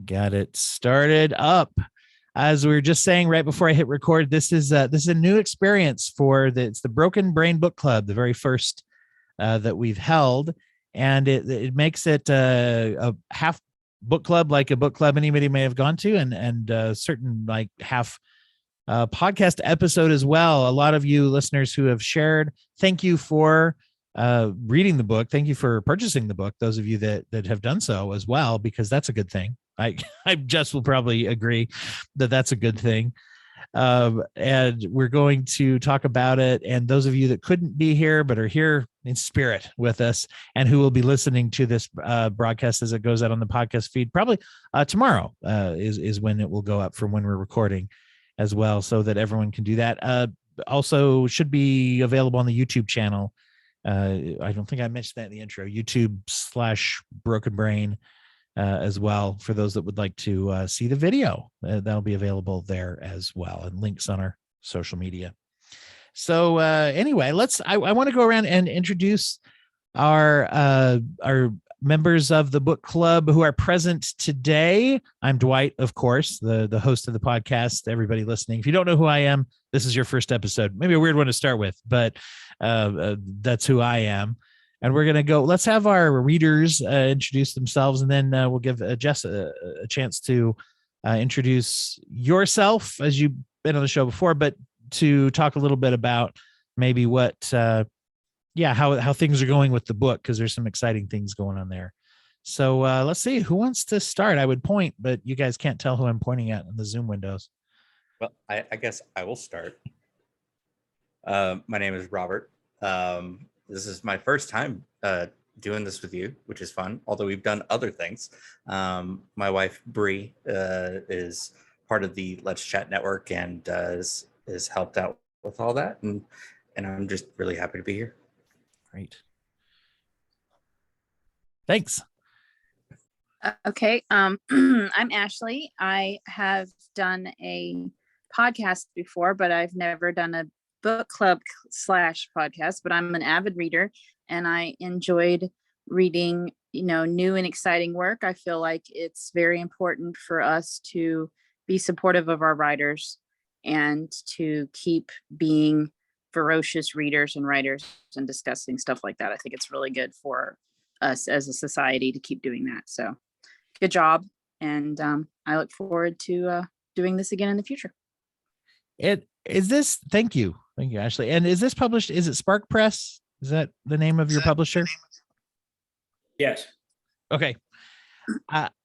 Got it started up. As we were just saying right before I hit record, this is a new experience it's the Broken Brain Book Club, the very first that we've held, and it makes it a half book club, like a book club anybody may have gone to, and certain like half podcast episode as well. A lot of you listeners who have shared, thank you for reading the book. Thank you for purchasing the book. Those of you that have done so as well, because that's a good thing. I just will probably agree that that's a good thing. And we're going to talk about it. And those of you that couldn't be here, but are here in spirit with us and who will be listening to this broadcast as it goes out on the podcast feed, probably tomorrow is when it will go up from when we're recording as well, so that everyone can do that. Also should be available on the YouTube channel. I don't think I mentioned that in the intro, YouTube/Broken Brain as well, for those that would like to see the video. That'll be available there as well, and links on our social media. So anyway, I want to go around and introduce our members of the book club who are present today. I'm Dwight, of course, the host of the podcast. Everybody listening, if you don't know who I am, this is your first episode. Maybe a weird one to start with, but that's who I am. And we're going to go, let's have our readers introduce themselves, and then we'll give Jess a chance to introduce yourself, as you've been on the show before, but to talk a little bit about maybe what, how things are going with the book, because there's some exciting things going on there. So let's see, who wants to start? I would point, but you guys can't tell who I'm pointing at in the Zoom windows. Well, I guess I will start. My name is Robert. This is my first time doing this with you, which is fun, although we've done other things. My wife, Bree, is part of the Let's Chat network and has helped out with all that. And I'm just really happy to be here. Great. Thanks. Okay. I'm Ashley. I have done a podcast before, but I've never done a book club / podcast, but I'm an avid reader and I enjoyed reading, new and exciting work. I feel like it's very important for us to be supportive of our writers and to keep being ferocious readers and writers and discussing stuff like that. I think it's really good for us as a society to keep doing that. So good job. And I look forward to doing this again in the future. Thank you, Ashley. And is this published? Is it Spark Press? Is that the name of your publisher? Yes. Okay.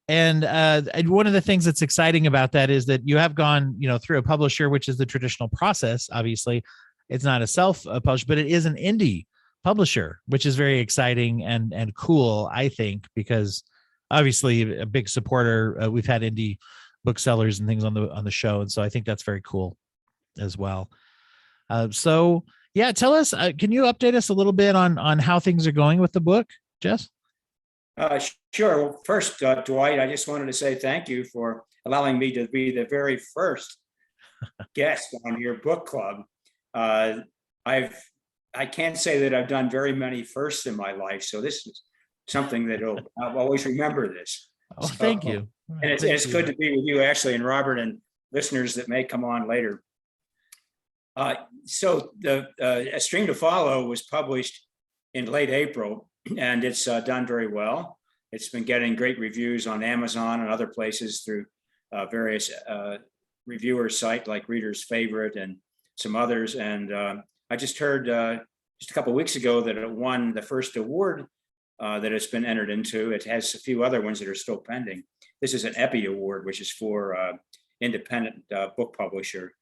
And one of the things that's exciting about that is that you have gone, through a publisher, which is the traditional process. Obviously, it's not a self-published, but it is an indie publisher, which is very exciting and cool, I think, because obviously a big supporter. We've had indie booksellers and things on the show, and so I think that's very cool as well. So yeah, tell us, can you update us a little bit on how things are going with the book, Jess? Sure. Well, first, Dwight, I just wanted to say thank you for allowing me to be the very first guest on your book club. I can't say that I've done very many firsts in my life, so this is something that I'll always remember this. Oh, thank you. And it's good to be with you, Ashley and Robert, and listeners that may come on later. So the A Stream to Follow was published in late April, and it's done very well. It's been getting great reviews on Amazon and other places through various reviewer sites like Reader's Favorite and some others. And I just heard just a couple of weeks ago that it won the first award that it's been entered into. It has a few other ones that are still pending. This is an EPI award, which is for independent book publisher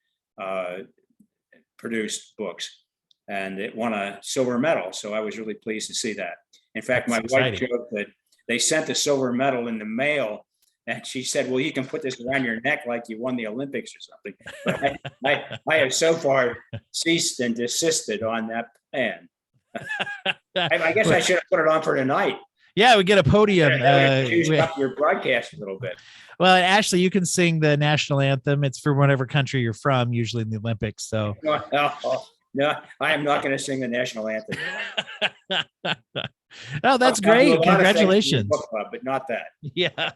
produced books, and it won a silver medal. So I was really pleased to see that. In fact, my wife joked that they sent the silver medal in the mail, and she said, well, you can put this around your neck like you won the Olympics or something. But I have so far ceased and desisted on that plan. I guess I should have put it on for tonight. Yeah, we get a podium. Juice up your broadcast a little bit. Well, Ashley, you can sing the national anthem. It's for whatever country you're from, usually in the Olympics. So no, I am not going to sing the national anthem. Oh, that's I'll do a great. lot of things for your Congratulations. book club, but not that. Yeah.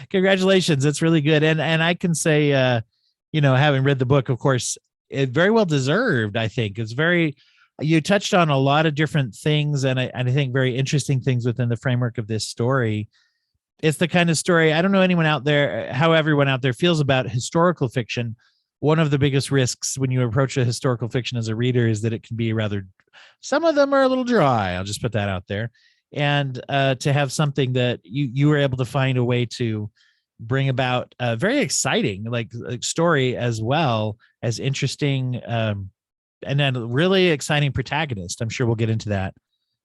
Congratulations. That's really good. And I can say, having read the book, of course, it very well deserved. I think you touched on a lot of different things, and I think very interesting things within the framework of this story. It's the kind of story, I don't know how everyone out there feels about historical fiction. One of the biggest risks when you approach a historical fiction as a reader is that it can be some of them are a little dry. I'll just put that out there. And to have something that you were able to find a way to bring about a very exciting like story, as well as interesting and then really exciting protagonist. I'm sure we'll get into that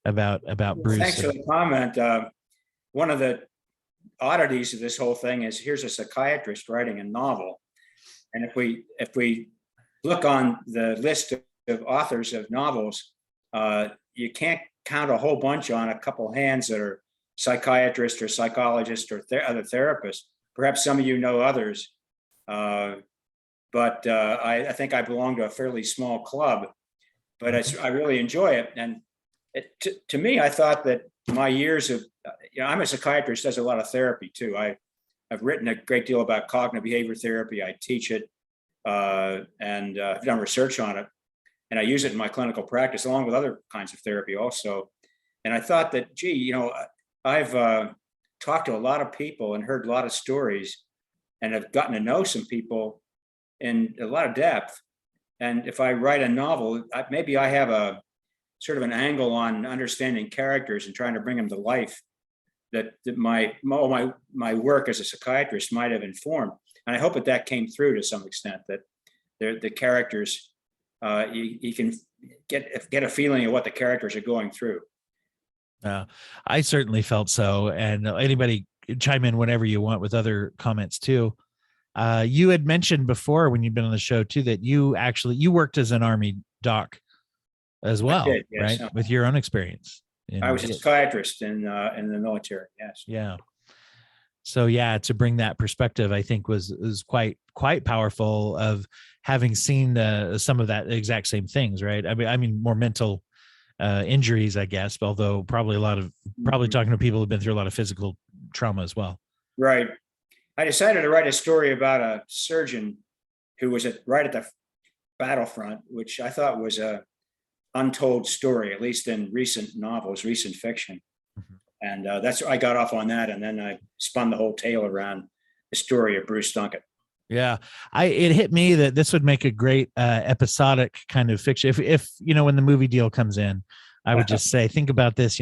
about Bruce. Thanks for the comment. One of the oddities of this whole thing is here's a psychiatrist writing a novel. And if we look on the list of authors of novels, you can't count a whole bunch on a couple hands that are psychiatrists or psychologists or other therapists. Perhaps some of you know others, but I think I belong to a fairly small club. But I really enjoy it. And to me, I thought that my years of, I'm a psychiatrist, does a lot of therapy too. I've written a great deal about cognitive behavior therapy. I teach it and I've done research on it. And I use it in my clinical practice along with other kinds of therapy also. And I thought that, I've talked to a lot of people and heard a lot of stories and have gotten to know some people in a lot of depth. And if I write a novel, maybe I have a sort of an angle on understanding characters and trying to bring them to life that my work as a psychiatrist might have informed. And I hope that came through to some extent, that the characters, you can get a feeling of what the characters are going through. I certainly felt so. And anybody chime in whenever you want with other comments too. You had mentioned before when you've been on the show too, that you worked as an Army doc as well, did, yes. right? With your own experience. I was a psychiatrist in the military. Yes. Yeah. So yeah, to bring that perspective, I think was quite powerful, of having seen some of that exact same things, right? I mean more mental injuries, I guess, although probably talking to people who've been through a lot of physical trauma as well. Right. I decided to write a story about a surgeon who was right at the battlefront, which I thought was a untold story, at least in recent novels, recent fiction. Mm-hmm. And that's I got off on that, and then I spun the whole tale around the story of Bruce Duncan. Yeah, it hit me that this would make a great episodic kind of fiction. If when the movie deal comes in, I would just say, think about this.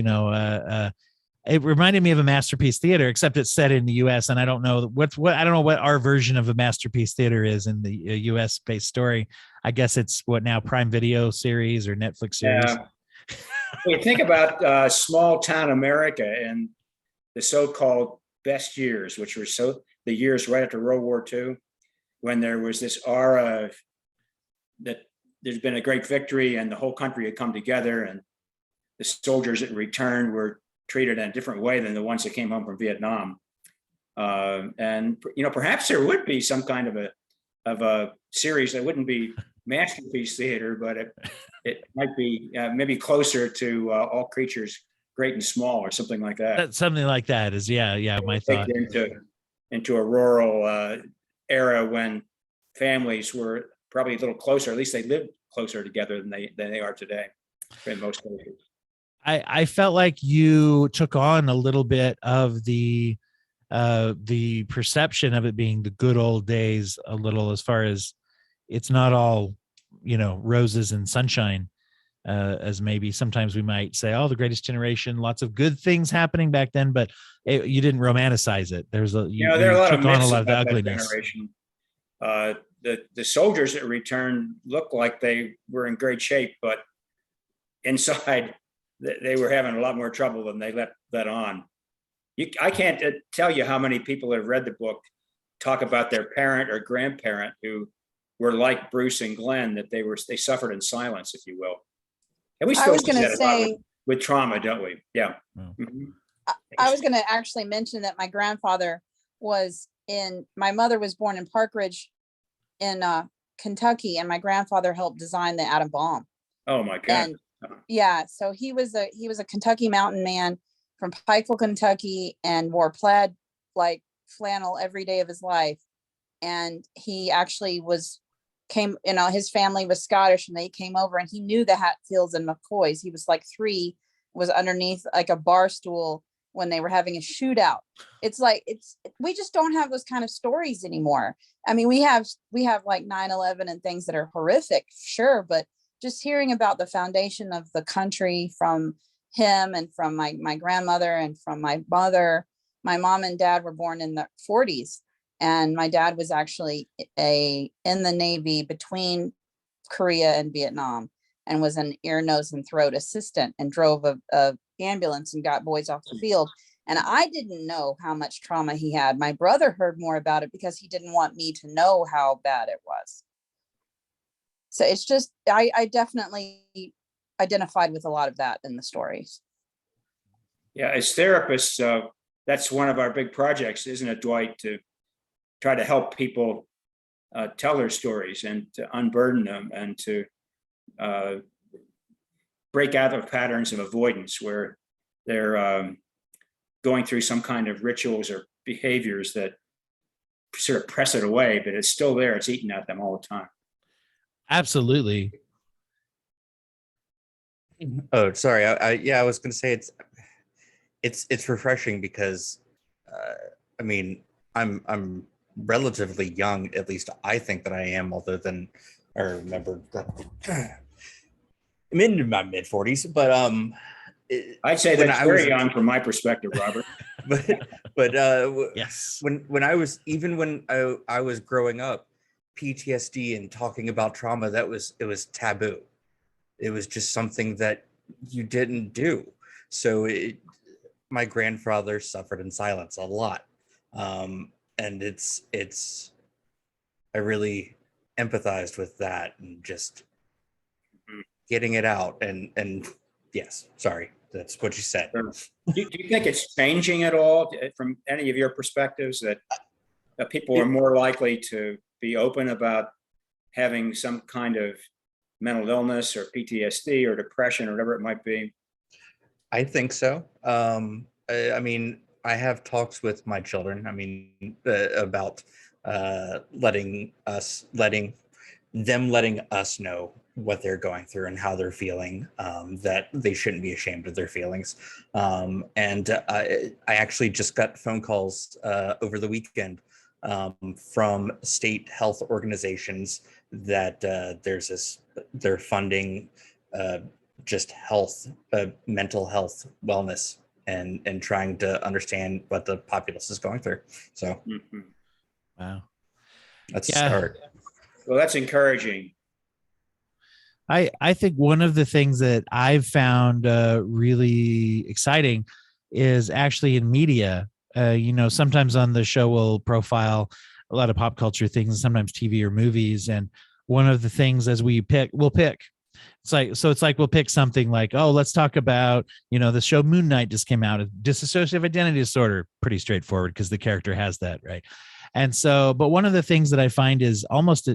It reminded me of a Masterpiece Theater, except it's set in the U.S. And I don't know I don't know what our version of a Masterpiece Theater is in the U.S. based story. I guess it's what now, Prime Video series or Netflix series. Yeah. You think about small town America and the so-called best years, which were the years right after World War II, when there was this aura that there's been a great victory and the whole country had come together, and the soldiers that returned were treated in a different way than the ones that came home from Vietnam. And perhaps there would be some kind of a series that wouldn't be Masterpiece Theater, but it might be maybe closer to All Creatures Great and Small, or something like that. Something like that is my thought. Into a rural era when families were probably a little closer. At least they lived closer together than they are today in most cases. I felt like you took on a little bit of the perception of it being the good old days, a little, as far as it's not all, roses and sunshine, as maybe sometimes we might say, oh, the greatest generation, lots of good things happening back then, but you didn't romanticize it. There are a lot of myths about the ugliness. The soldiers that returned looked like they were in great shape, but inside they were having a lot more trouble than they let on. I can't tell you how many people that have read the book talk about their parent or grandparent who were like Bruce and Glenn, that they suffered in silence, if you will. And we still see that a lot with trauma, don't we? Yeah. Mm-hmm. I was going to actually mention that my grandfather my mother was born in Park Ridge in Kentucky, and my grandfather helped design the atom bomb. Oh my God. And Yeah, so he was a Kentucky mountain man from Pikeville, Kentucky, and wore plaid like flannel every day of his life. And he actually came, his family was Scottish, and they came over, and he knew the Hatfields and McCoys. He was like 3, was underneath like a bar stool when they were having a shootout. It's like, we just don't have those kind of stories anymore. I mean, we have like 9/11 and things that are horrific, sure, but just hearing about the foundation of the country from him and from my grandmother and from my mother. My mom and dad were born in the 40s, and my dad was actually in the Navy between Korea and Vietnam, and was an ear, nose, and throat assistant, and drove a ambulance and got boys off the field. And I didn't know how much trauma he had. My brother heard more about it because he didn't want me to know how bad it was. So it's just, I definitely identified with a lot of that in the stories. Yeah, as therapists, that's one of our big projects, isn't it, Dwight, to try to help people tell their stories and to unburden them and to break out of patterns of avoidance where they're going through some kind of rituals or behaviors that sort of press it away, but it's still there. It's eating at them all the time. Absolutely. Oh, sorry. I was going to say it's refreshing because, I mean, I'm relatively young, at least I think that I am, although then I remember that I'm in my mid 40s, but I'd say that's very young from my perspective, Robert. but Yes. When I was I was growing up, PTSD and talking about trauma, it was taboo. It was just something that you didn't do. So my grandfather suffered in silence a lot, and I really empathized with that and just getting it out. And yes, sorry, that's what you said. Do you think it's changing at all from any of your perspectives, that people are more likely to be open about having some kind of mental illness or PTSD or depression or whatever it might be? I think so. I mean, I have talks with my children. I mean, about letting us know what they're going through and how they're feeling, that they shouldn't be ashamed of their feelings. And I actually just got phone calls over the weekend from state health organizations that they're funding just health, mental health, wellness, and trying to understand what the populace is going through. So Wow. That's a start. Well, that's encouraging. I think one of the things that I've found really exciting is actually in media. Sometimes on the show we'll profile a lot of pop culture things, sometimes TV or movies. And one of the things as we'll pick. It's like we'll pick something like, oh, let's talk about, the show Moon Knight just came out, dissociative identity disorder. Pretty straightforward because the character has that, right? And so, but one of the things that I find is almost,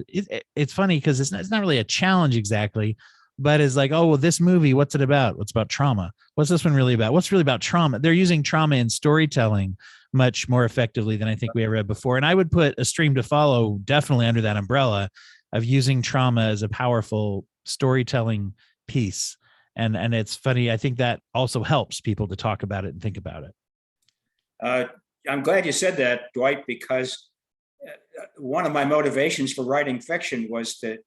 it's funny because it's not really a challenge exactly, but it's like, oh, well, this movie, what's it about? What's about trauma? What's this one really about? What's really about trauma? They're using trauma in storytelling much more effectively than I think we ever had before. And I would put A Stream to Follow definitely under that umbrella of using trauma as a powerful storytelling piece. And it's funny. I think that also helps people to talk about it and think about it. I'm glad you said that, Dwight, because one of my motivations for writing fiction was to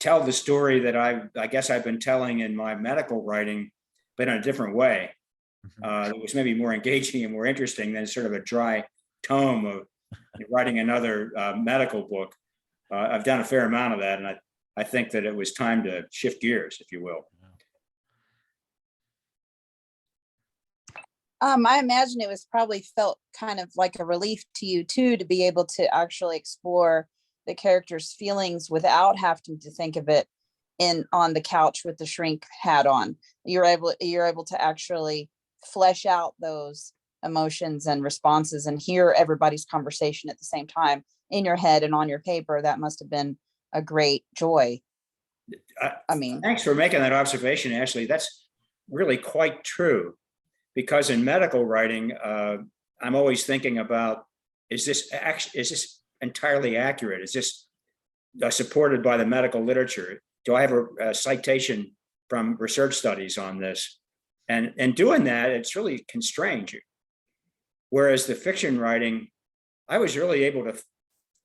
tell the story that I guess I've been telling in my medical writing, but in a different way. It was maybe more engaging and more interesting than sort of a dry tome of writing another medical book. I've done a fair amount of that, and I think that it was time to shift gears, if you will. I imagine it was probably felt kind of like a relief to you too, to be able to actually explore the character's feelings without having to think of it on the couch with the shrink hat on. You're able to actually flesh out those emotions and responses and hear everybody's conversation at the same time in your head and on your paper. That must have been a great joy. I mean, Thanks for making that observation, Ashley. That's really quite true, because in medical writing, I'm always thinking about, is this entirely accurate? Is this supported by the medical literature? Do I have a citation from research studies on this? And doing that, it's really constrained you. Whereas the fiction writing, I was really able to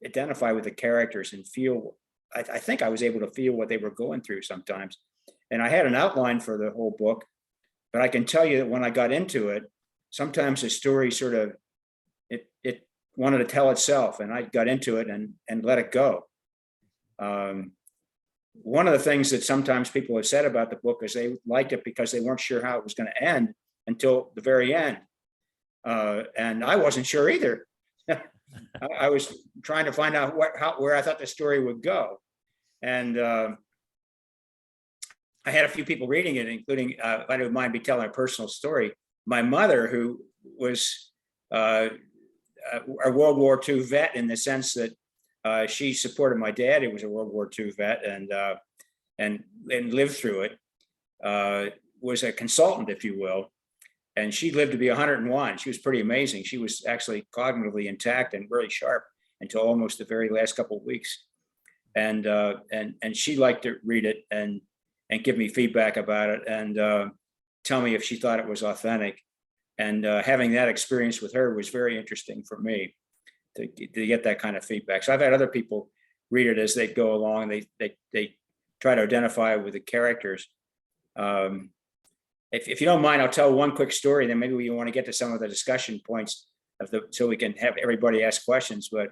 identify with the characters and feel, I think I was able to feel what they were going through sometimes. And I had an outline for the whole book, but I can tell you that when I got into it, sometimes the story sort of, it wanted to tell itself, and I got into it and let it go. One of the things that sometimes people have said about the book is they liked it because they weren't sure how it was going to end until the very end. And I wasn't sure either. I was trying to find out where I thought the story would go. And I had a few people reading it, including, if I don't mind me telling a personal story, my mother, who was a World War II vet, in the sense that she supported my dad, who was a World War II vet, and lived through it, was a consultant, if you will. And she lived to be 101. She was pretty amazing. She was actually cognitively intact and really sharp until almost the very last couple of weeks. And she liked to read it and give me feedback about it, and tell me if she thought it was authentic. And having that experience with her was very interesting for me to get that kind of feedback. So I've had other people read it as they go along. They try to identify with the characters. If you don't mind, I'll tell one quick story, then maybe we want to get to some of the discussion points so we can have everybody ask questions. But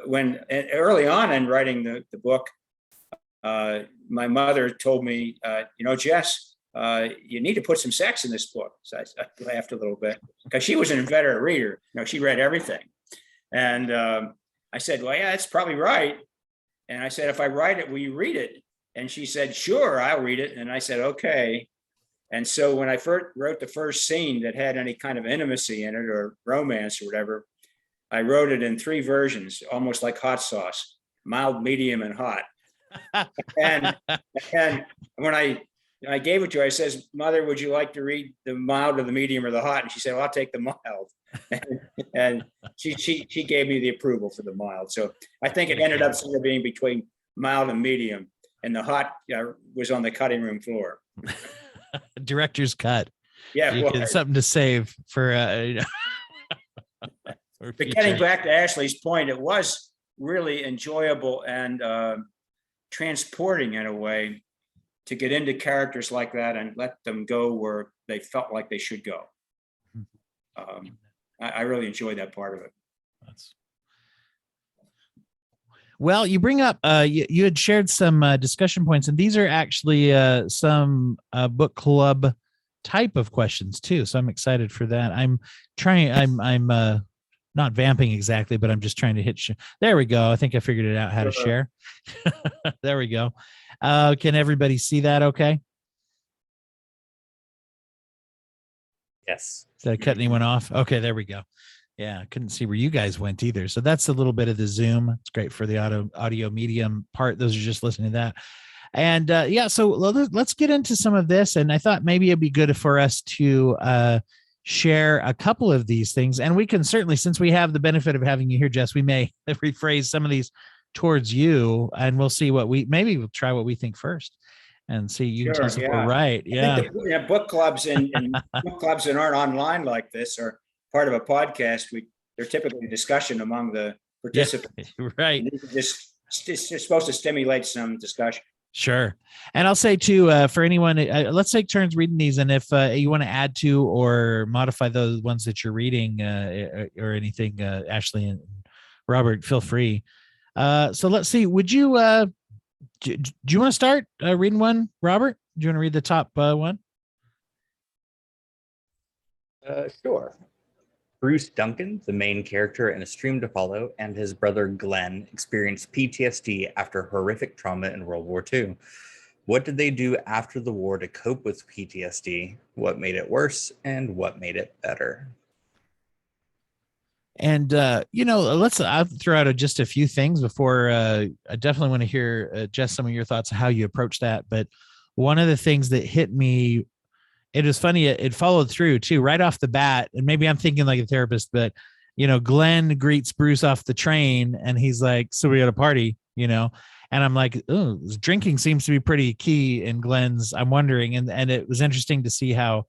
when early on in writing the book, my mother told me, Jess, you need to put some sex in this book. So I laughed a little bit, because she was an inveterate reader. She read everything. And I said, well, yeah, that's probably right. And I said, if I write it, will you read it? And she said, sure, I'll read it. And I said, okay. And so when I first wrote the first scene that had any kind of intimacy in it or romance or whatever, I wrote it in 3 versions, almost like hot sauce: mild, medium, and hot. and when I gave it to her, I says, Mother, would you like to read the mild or the medium or the hot? And she said, well, I'll take the mild. and she gave me the approval for the mild. So I think it ended up sort of being between mild and medium, and the hot was on the cutting room floor. Director's cut. Yeah, something to save for. But getting back to Ashley's point, it was really enjoyable and transporting in a way to get into characters like that and let them go where they felt like they should go. I really enjoyed that part of it. Well, you bring up, you had shared some discussion points, and these are actually some book club type of questions too. So I'm excited for that. I'm not vamping exactly, but I'm just trying to hit. There we go. I think I figured it out how to share. There we go. Can everybody see that? Okay. Yes. Did I cut anyone off? Okay, there we go. Yeah, I couldn't see where you guys went either. So that's a little bit of the Zoom. It's great for the audio medium part. Those are just listening to that. And so let's get into some of this. And I thought maybe it'd be good for us to share a couple of these things. And we can certainly, since we have the benefit of having you here, Jess, we may rephrase some of these towards you, and we'll see maybe we'll try what we think first and see. You can tell us if we're right. Yeah. I think book clubs and book clubs that aren't online like this are part of a podcast. They're typically a discussion among the participants. Yeah, right. It's supposed to stimulate some discussion. Sure. And I'll say too, for anyone, let's take turns reading these. And if you want to add to or modify those ones that you're reading or anything, Ashley and Robert, feel free. So let's see. Would you, do you want to start reading one, Robert? Do you want to read the top one? Sure. Bruce Duncan, the main character in A Stream to Follow, and his brother Glenn experienced PTSD after horrific trauma in World War II. What did they do after the war to cope with PTSD? What made it worse and what made it better? And I'll throw out just a few things before I definitely want to hear Jess, some of your thoughts on how you approach that. But one of the things that hit me, it was funny, it followed through too, right off the bat. And maybe I'm thinking like a therapist, but Glenn greets Bruce off the train and he's like, so we got a party, and I'm like, oh, drinking seems to be pretty key in Glenn's, I'm wondering. And it was interesting to see how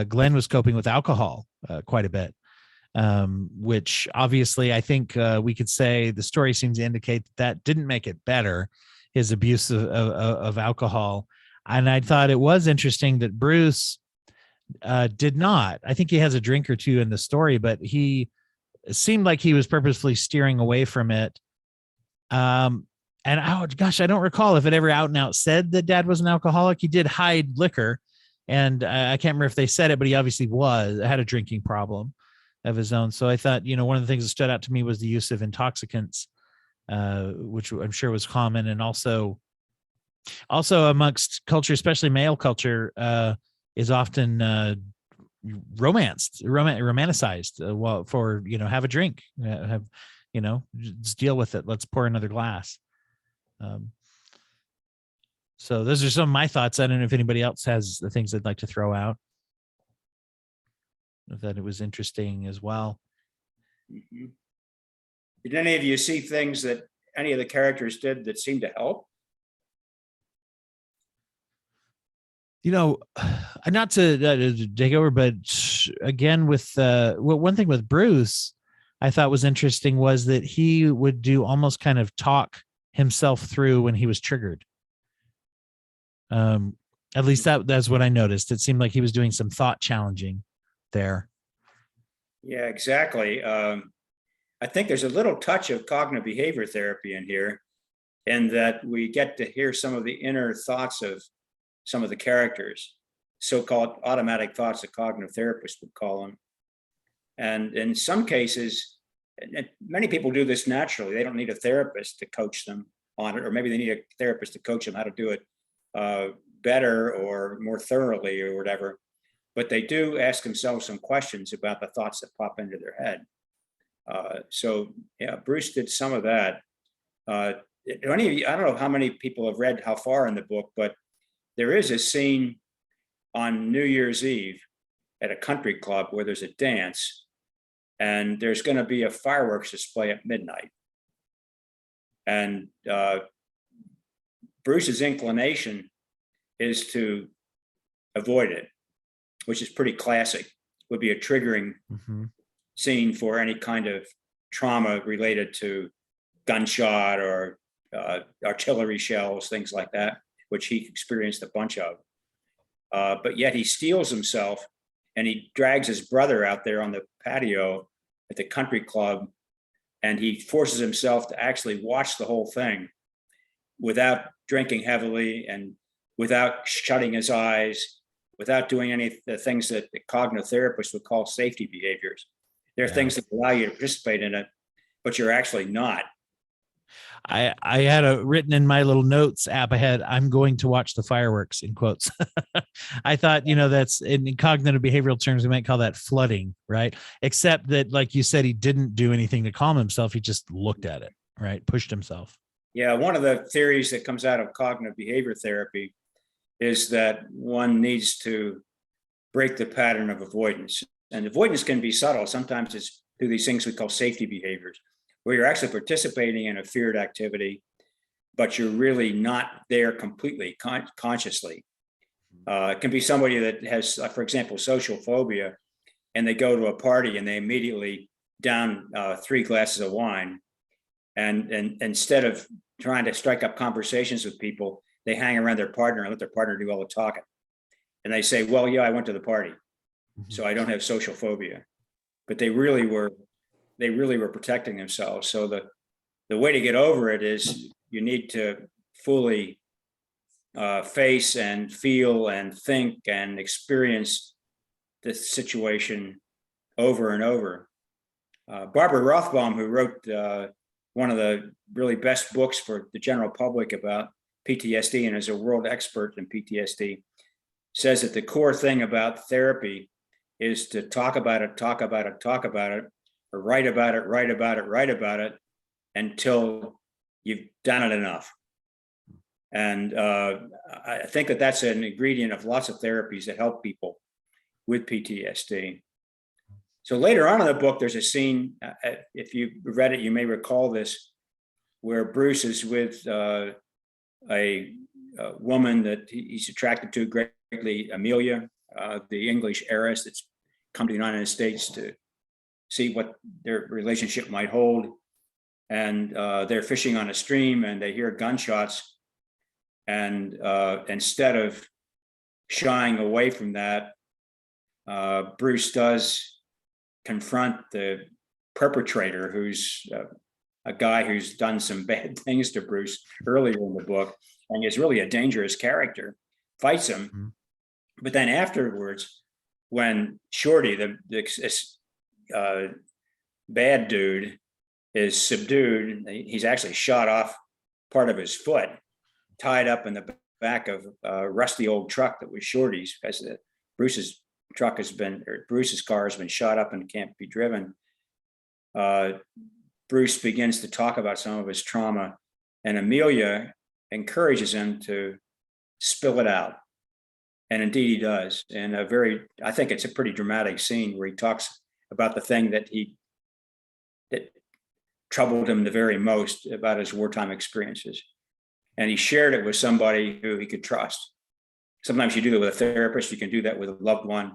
Glenn was coping with alcohol quite a bit. Which obviously I think we could say the story seems to indicate that didn't make it better, his abuse of alcohol. And I thought it was interesting that Bruce did not. I think he has a drink or two in the story, but he seemed like he was purposefully steering away from it. And oh gosh, I don't recall if it ever out and out said that Dad was an alcoholic. He did hide liquor, and I can't remember if they said it, but he obviously had a drinking problem of his own. So I thought, one of the things that stood out to me was the use of intoxicants, which I'm sure was common, and also amongst culture, especially male culture, is often romanticized. For have a drink, just deal with it. Let's pour another glass. So those are some of my thoughts. I don't know if anybody else has the things they'd like to throw out. That it was interesting as well. Mm-hmm. Did any of you see things that any of the characters did that seemed to help? Not to take over, but again, with one thing with Bruce, I thought was interesting was that he would do almost kind of talk himself through when he was triggered. At least that's what I noticed. It seemed like he was doing some thought challenging there. Yeah, exactly. I think there's a little touch of cognitive behavior therapy in here, in that we get to hear some of the inner thoughts of some of the characters, so-called automatic thoughts that cognitive therapists would call them. And in some cases, and many people do this naturally. They don't need a therapist to coach them on it, or maybe they need a therapist to coach them how to do it better or more thoroughly or whatever. But they do ask themselves some questions about the thoughts that pop into their head. So yeah, Bruce did some of that. I don't know how many people have read how far in the book, but there is a scene on New Year's Eve at a country club where there's a dance, and there's going to be a fireworks display at midnight. And Bruce's inclination is to avoid it, which is pretty classic. Would be a triggering scene for any kind of trauma related to gunshot or artillery shells, things like that, which he experienced a bunch of. But yet he steels himself and he drags his brother out there on the patio at the country club, and he forces himself to actually watch the whole thing without drinking heavily and without shutting his eyes, without doing any of the things that the cognitive therapists would call safety behaviors. There are things that allow you to participate in it, but you're actually not. I had written in my little notes app ahead, I'm going to watch the fireworks, in quotes. I thought, that's in cognitive behavioral terms, we might call that flooding, right? Except that, like you said, he didn't do anything to calm himself. He just looked at it, right? Pushed himself. Yeah. One of the theories that comes out of cognitive behavior therapy is that one needs to break the pattern of avoidance. And avoidance can be subtle. Sometimes it's through these things we call safety behaviors, where you're actually participating in a feared activity, but you're really not there completely consciously. It can be somebody that has, for example, social phobia, and they go to a party and they immediately down 3 glasses of wine. And instead of trying to strike up conversations with people, they hang around their partner and let their partner do all the talking. And they say, well, yeah, I went to the party, so I don't have social phobia. But they really were protecting themselves. So the way to get over it is you need to fully face and feel and think and experience the situation over and over. Barbara Rothbaum, who wrote one of the really best books for the general public about PTSD and is a world expert in PTSD, says that the core thing about therapy is to talk about it, write about it until you've done it enough. And I think that that's an ingredient of lots of therapies that help people with PTSD. So later on in the book, there's a scene, if you read it, you may recall this, where Bruce is with a woman that he's attracted to greatly, Amelia, the English heiress that's come to the United States to see what their relationship might hold. And they're fishing on a stream and they hear gunshots. And instead of shying away from that, Bruce does confront the perpetrator, who's a guy who's done some bad things to Bruce earlier in the book, and is really a dangerous character, fights him. Mm-hmm. But then afterwards, when Shorty, the bad dude, is subdued, he's actually shot off part of his foot, tied up in the back of a rusty old truck that was Shorty's, because Bruce's car has been shot up and can't be driven. Bruce begins to talk about some of his trauma, and Amelia encourages him to spill it out. And indeed he does. And I think it's a pretty dramatic scene where he talks about the thing that troubled him the very most about his wartime experiences. And he shared it with somebody who he could trust. Sometimes you do that with a therapist, you can do that with a loved one,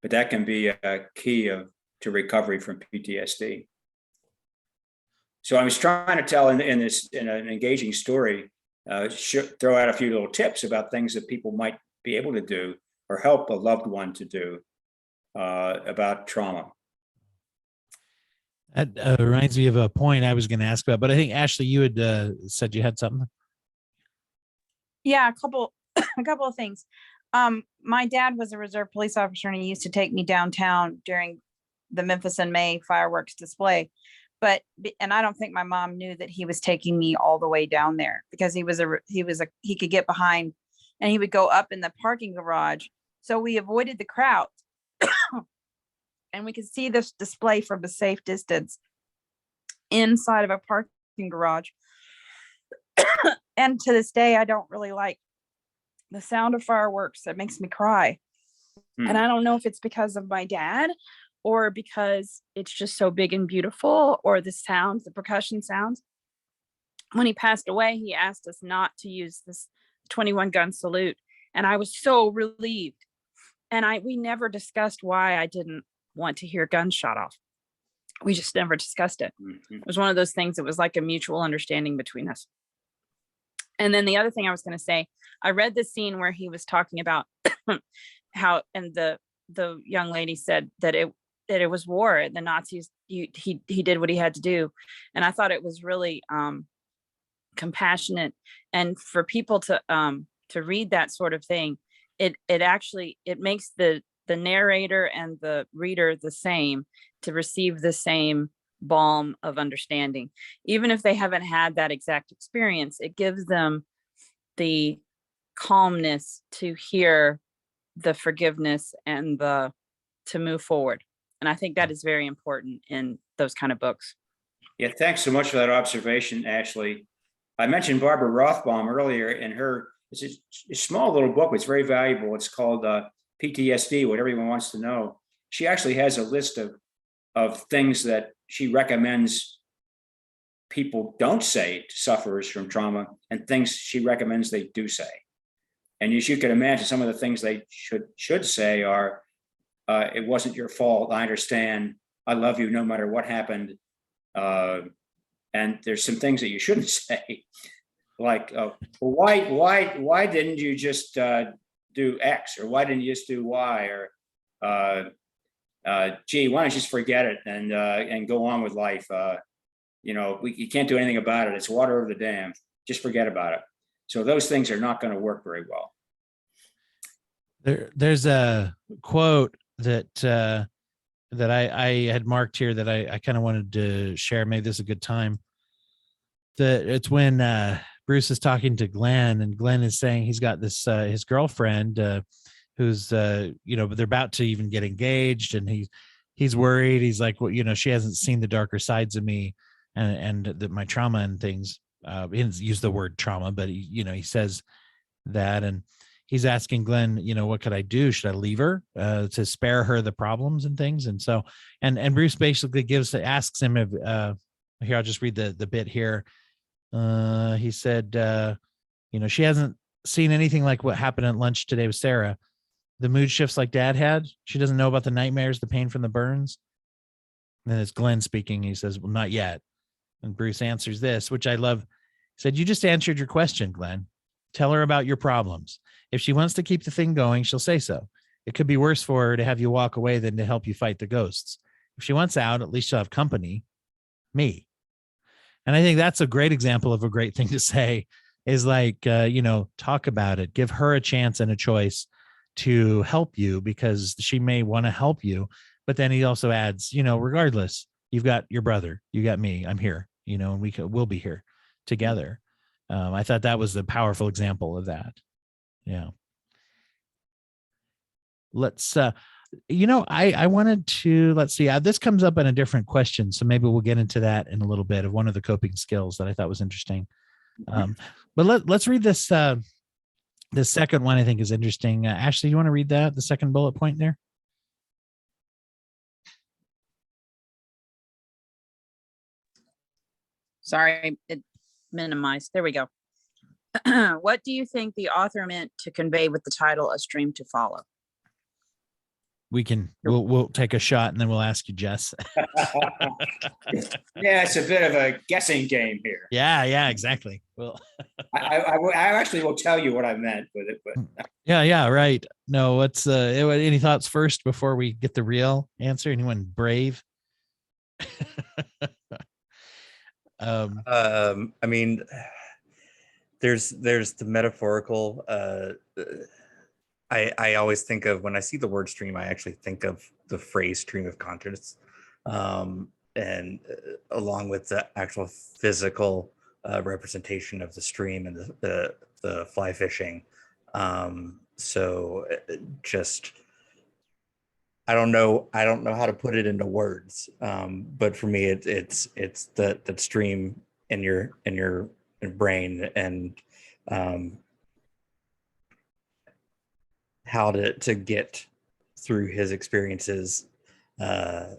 but that can be a key to recovery from PTSD. So I was trying to tell in an engaging story, throw out a few little tips about things that people might be able to do or help a loved one to do about trauma. That reminds me of a point I was going to ask about, but I think Ashley, you had said you had something. Yeah, a couple of things. My dad was a reserve police officer, and he used to take me downtown during the Memphis in May fireworks display. And I don't think my mom knew that he was taking me all the way down there, because he could get behind, and he would go up in the parking garage. So we avoided the crowd and we could see this display from a safe distance inside of a parking garage. And to this day, I don't really like the sound of fireworks. It makes me cry. And I don't know if it's because of my dad or because it's just so big and beautiful, or the sounds, the percussion sounds. When he passed away, he asked us not to use this 21 gun salute. And I was so relieved. And we never discussed why I didn't want to hear guns shot off. We just never discussed it. Mm-hmm. It was one of those things that was like a mutual understanding between us. And then the other thing I was going to say, I read the scene where he was talking about how, and the young lady said that it was war. The Nazis, he did what he had to do. And I thought it was really compassionate. And for people to read that sort of thing, it makes the narrator and the reader the same, to receive the same balm of understanding. Even if they haven't had that exact experience, it gives them the calmness to hear the forgiveness and to move forward. And I think that is very important in those kind of books. Yeah, thanks so much for that observation, Ashley. I mentioned Barbara Rothbaum earlier, and it's a small little book, but it's very valuable. It's called PTSD, What Everyone Wants to Know. She actually has a list of things that she recommends people don't say to sufferers from trauma, and things she recommends they do say. And as you can imagine, some of the things they should say are, it wasn't your fault, I understand, I love you no matter what happened. And there's some things that you shouldn't say, like, well, why didn't you just do X, or why didn't you just do Y, or gee, why don't you just forget it and go on with life? You can't do anything about it. It's water over the dam. Just forget about it. So those things are not going to work very well. There's a quote that I had marked here that I kind of wanted to share. Maybe this is a good time. It's when Bruce is talking to Glenn, and Glenn is saying he's got this his girlfriend who's they're about to even get engaged, and he's worried. He's like, well, she hasn't seen the darker sides of me and my trauma and things. He didn't use the word trauma, but he says that, and he's asking Glenn, what could I do? Should I leave her to spare her the problems and things? And so, and Bruce basically asks him if, here, I'll just read the bit here. He said, she hasn't seen anything like what happened at lunch today with Sarah. The mood shifts like Dad had. She doesn't know about the nightmares, the pain from the burns. And then it's Glenn speaking. He says, well, not yet. And Bruce answers this, which I love. He said, you just answered your question, Glenn. Tell her about your problems. If she wants to keep the thing going, she'll say so. It could be worse for her to have you walk away than to help you fight the ghosts. If she wants out, at least she'll have company, me. And I think that's a great example of a great thing to say, is like, talk about it, give her a chance and a choice to help you, because she may want to help you. But then he also adds, regardless, you've got your brother, you got me, I'm here, and we'll be here together. I thought that was a powerful example of that. Yeah. Let's, I wanted to, let's see, this comes up in a different question. So maybe we'll get into that in a little bit, of one of the coping skills that I thought was interesting. But let's read this, the second one I think is interesting. Ashley, you want to read that? The second bullet point there? Sorry, it minimized. There we go. What do you think the author meant to convey with the title "A Stream to Follow"? We'll take a shot and then we'll ask you, Jess. Yeah, it's a bit of a guessing game here. Yeah, exactly. Well, I actually will tell you what I meant with it, but yeah, right. No, what's any thoughts first before we get the real answer? Anyone brave? I mean, there's the metaphorical. I always think of, when I see the word stream, I actually think of the phrase stream of consciousness, and along with the actual physical representation of the stream and the fly fishing. So just, I don't know how to put it into words, but for me, it's that stream in your brain, and how to get through his experiences. And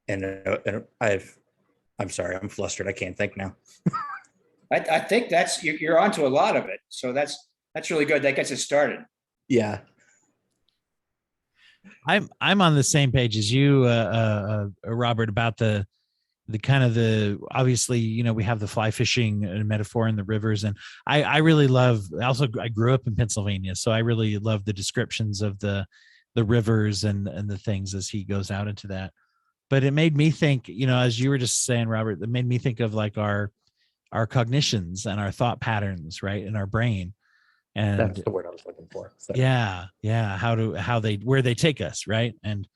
I'm sorry, I'm flustered. I can't think now. I think that's, you're onto a lot of it. So that's really good. That gets us started. Yeah. I'm on the same page as you, Robert, about the kind of obviously, we have the fly fishing metaphor in the rivers. And I really love, I grew up in Pennsylvania, so I really love the descriptions of the rivers and the things as he goes out into that. But it made me think, as you were just saying, Robert, it made me think of like our cognitions and our thought patterns, right, in our brain. And that's the word I was looking for. So. Yeah. Where they take us. Right. And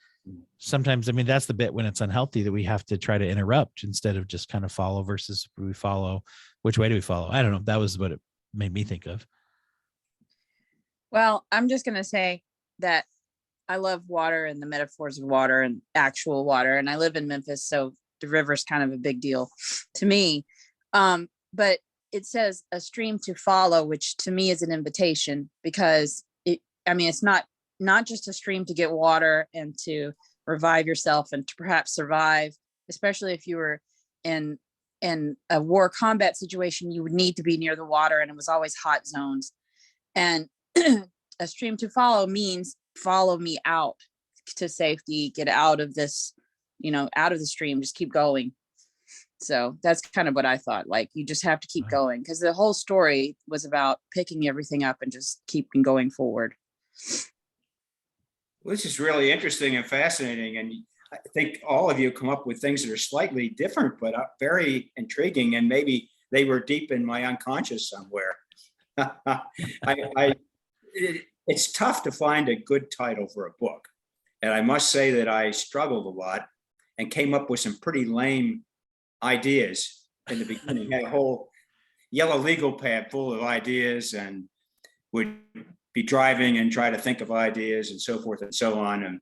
sometimes, I mean, that's the bit when it's unhealthy, that we have to try to interrupt instead of just kind of follow, versus we follow. Which way do we follow? I don't know. That was what it made me think of. Well, I'm just going to say that I love water and the metaphors of water and actual water. And I live in Memphis, so the river's kind of a big deal to me. But it says a stream to follow, which to me is an invitation, because it's not just a stream to get water and to revive yourself and to perhaps survive, especially if you were in a war combat situation. You would need to be near the water, and it was always hot zones. And a stream to follow means follow me out to safety, get out of this, out of the stream, just keep going. So that's kind of what I thought. Like, you just have to keep going, because the whole story was about picking everything up and just keeping going forward. Well, this is really interesting and fascinating. And I think all of you come up with things that are slightly different, but very intriguing. And maybe they were deep in my unconscious somewhere. It's tough to find a good title for a book. And I must say that I struggled a lot and came up with some pretty lame ideas in the beginning. Had a whole yellow legal pad full of ideas, and would be driving and try to think of ideas and so forth and so on. And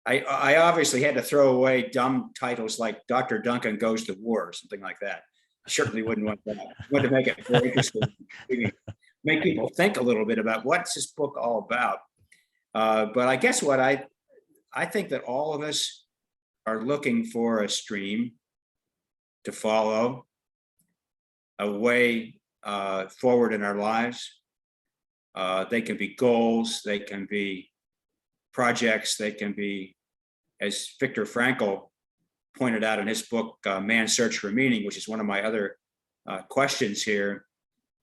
I obviously had to throw away dumb titles like Dr. Duncan Goes to War or something like that. I certainly wouldn't want that. I want to make it more interesting, make people think a little bit about what's this book all about. But I guess what I think that all of us are looking for a stream to follow, a way forward in our lives. They can be goals, they can be projects, they can be, as Viktor Frankl pointed out in his book, Man's Search for Meaning, which is one of my other questions here,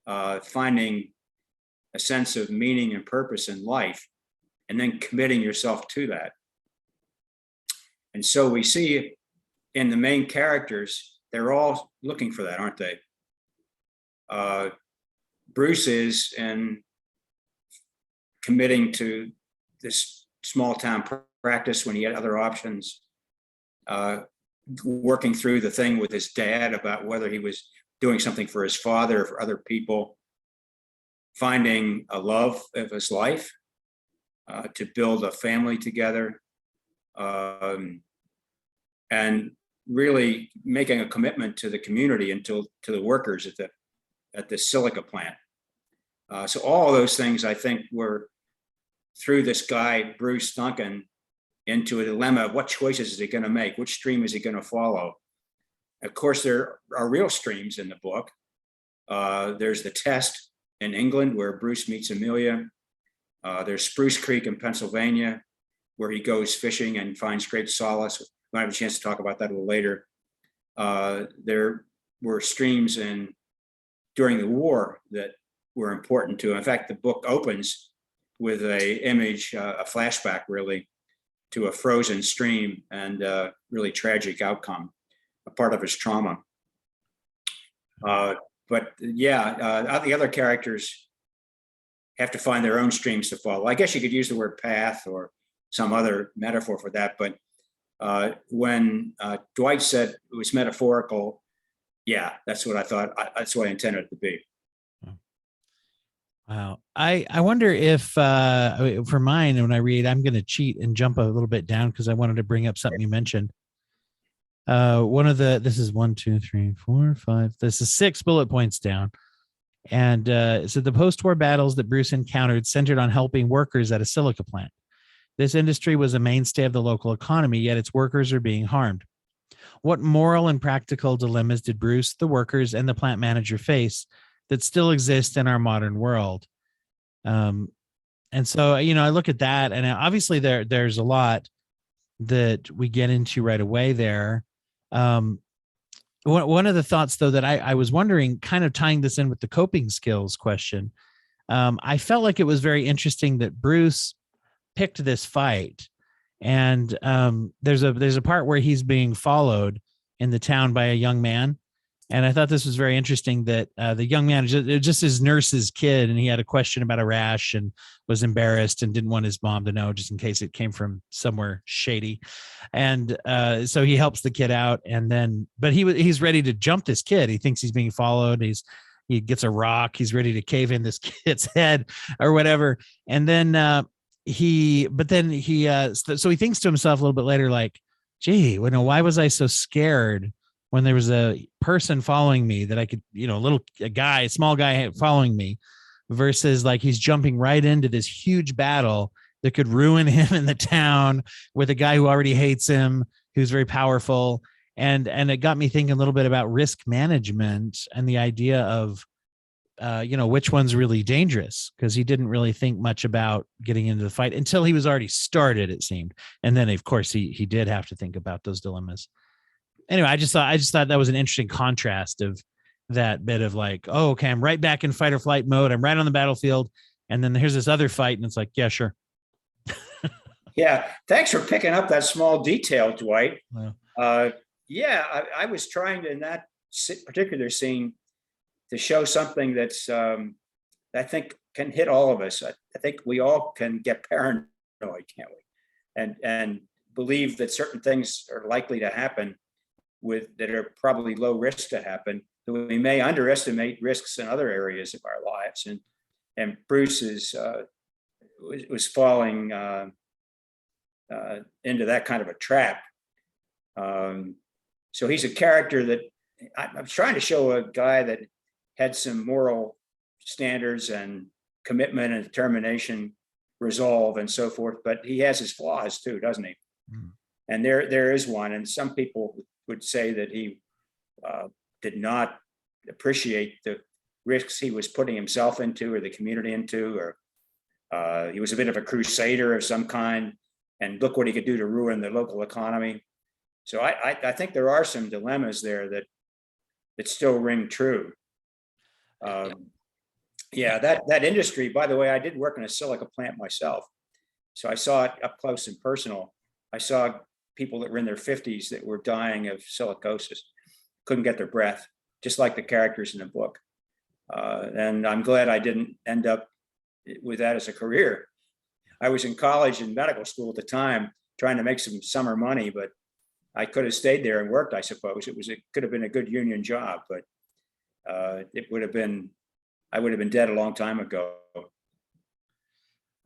finding a sense of meaning and purpose in life, and then committing yourself to that. And so we see in the main characters, they're all looking for that, aren't they? Bruce is in committing to this small town practice when he had other options, working through the thing with his dad about whether he was doing something for his father or for other people, finding a love of his life, to build a family together, and really making a commitment to the community and to the workers at the silica plant. So all of those things, I think, were through this guy, Bruce Duncan, into a dilemma of what choices is he going to make? Which stream is he going to follow? Of course, there are real streams in the book. There's the test in England where Bruce meets Amelia. There's Spruce Creek in Pennsylvania, where he goes fishing and finds great solace. We'll have a chance to talk about that a little later. There were streams during the war that were important to him. In fact, the book opens with a image, a flashback really, to a frozen stream and a really tragic outcome, a part of his trauma. But yeah, the other characters have to find their own streams to follow. I guess you could use the word path or some other metaphor for that, but when Dwight said it was metaphorical, yeah, that's what I thought. That's what I intended it to be. Wow. I wonder if for mine, when I read, I'm going to cheat and jump a little bit down because I wanted to bring up something you mentioned. This is 1, 2, 3, 4, 5. This is 6 bullet points down. And so the post-war battles that Bruce encountered centered on helping workers at a silica plant. This industry was a mainstay of the local economy, yet its workers are being harmed. What moral and practical dilemmas did Bruce, the workers, and the plant manager face that still exist in our modern world? And so, I look at that, and obviously there's a lot that we get into right away there. One of the thoughts, though, that I was wondering, kind of tying this in with the coping skills question, I felt like it was very interesting that Bruce picked this fight, and there's a part where he's being followed in the town by a young man, and I thought this was very interesting that the young man just his nurse's kid, and he had a question about a rash and was embarrassed and didn't want his mom to know just in case it came from somewhere shady, and so he helps the kid out, and then he's ready to jump this kid. He thinks he's being followed. He gets a rock. He's ready to cave in this kid's head or whatever, and then so he thinks to himself a little bit later, like, gee, why was I so scared when there was a person following me that I could, a small guy following me, versus like he's jumping right into this huge battle that could ruin him in the town with a guy who already hates him, who's very powerful. And it got me thinking a little bit about risk management and the idea of, which one's really dangerous, because he didn't really think much about getting into the fight until he was already started, it seemed. And then, of course, he did have to think about those dilemmas. Anyway, I just thought that was an interesting contrast of that bit of like, oh, okay, I'm right back in fight or flight mode. I'm right on the battlefield. And then here's this other fight. And it's like, yeah, sure. Yeah. Thanks for picking up that small detail, Dwight. Wow. I was trying to, in that particular scene, to show something that's, I think can hit all of us. I think we all can get paranoid, can't we? And believe that certain things are likely to happen that are probably low risk to happen. So we may underestimate risks in other areas of our lives. And Bruce was falling into that kind of a trap. So he's a character that I'm trying to show a guy that had some moral standards and commitment and determination, resolve and so forth, but he has his flaws too, doesn't he? Mm. And there is one. And some people would say that he did not appreciate the risks he was putting himself into or the community into, or he was a bit of a crusader of some kind, and look what he could do to ruin the local economy. So I think there are some dilemmas there that still ring true. Yeah, that industry, by the way, I did work in a silica plant myself. So I saw it up close and personal. I saw people that were in their 50s that were dying of silicosis, couldn't get their breath, just like the characters in the book. And I'm glad I didn't end up with that as a career. I was in college and medical school at the time, trying to make some summer money, but I could have stayed there and worked, I suppose. It could have been a good union job, but I would have been dead a long time ago.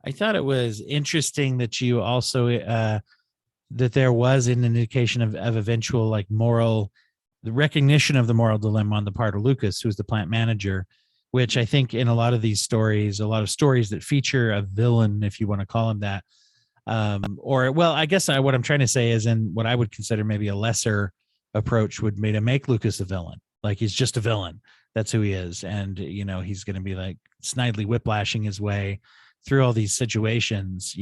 I thought it was interesting that you also, that there was an indication of eventual like the recognition of the moral dilemma on the part of Lucas, who's the plant manager, which I think in a lot of these stories, a lot of stories that feature a villain, if you want to call him that, I guess what I'm trying to say is in what I would consider maybe a lesser approach would be to make Lucas a villain. Like he's just a villain. That's who he is. And, he's going to be like snidely whiplashing his way through all these situations,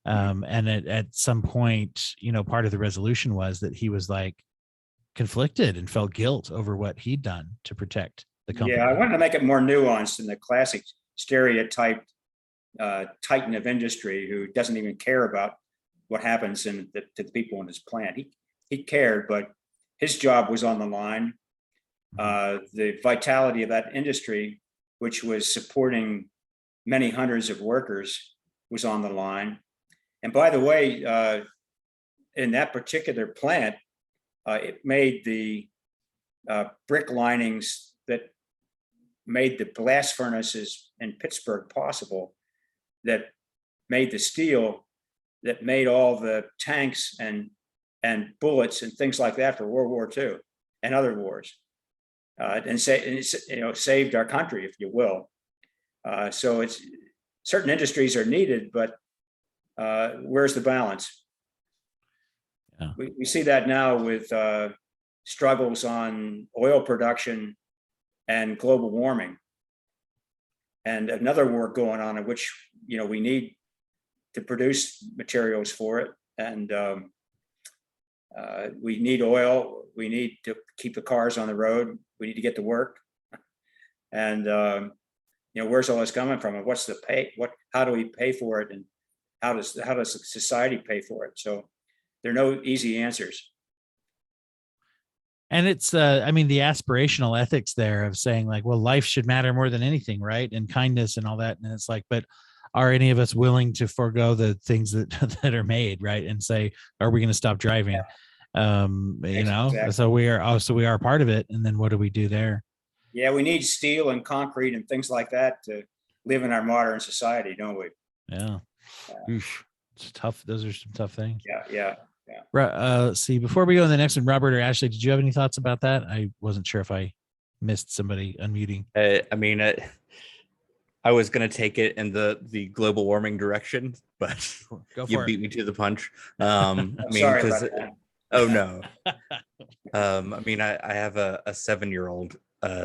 and at some point, part of the resolution was that he was like conflicted and felt guilt over what he'd done to protect the company. Yeah, I wanted to make it more nuanced than the classic stereotyped titan of industry who doesn't even care about what happens to the people in his plant. He cared, but his job was on the line. The vitality of that industry, which was supporting many hundreds of workers, was on the line. And by the way, in that particular plant, it made the brick linings that made the blast furnaces in Pittsburgh possible, that made the steel, that made all the tanks and bullets and things like that for World War II and other wars. And saved our country, if you will. So it's certain industries are needed, but where's the balance? Yeah. We see that now with struggles on oil production and global warming, and another war going on in which we need to produce materials for it, and we need oil. We need to keep the cars on the road. We need to get to work, and where's all this coming from, and what's the pay? How do we pay for it, and how does society pay for it? So there are no easy answers. And it's, the aspirational ethics there of saying like, well, life should matter more than anything, right? And kindness and all that. And it's like, but are any of us willing to forego the things that are made, right? And say, are we going to stop driving? Yeah. Exactly. So we are part of it. And then what do we do there? Yeah, we need steel and concrete and things like that to live in our modern society, don't we? Yeah. Oof. It's tough. Those are some tough things. Yeah. Let's see. Before we go to the next one, Robert or Ashley, did you have any thoughts about that? I wasn't sure if I missed somebody unmuting. I was going to take it in the global warming direction, but you beat me to the punch. Sorry about that. Oh no. I have a 7-year-old,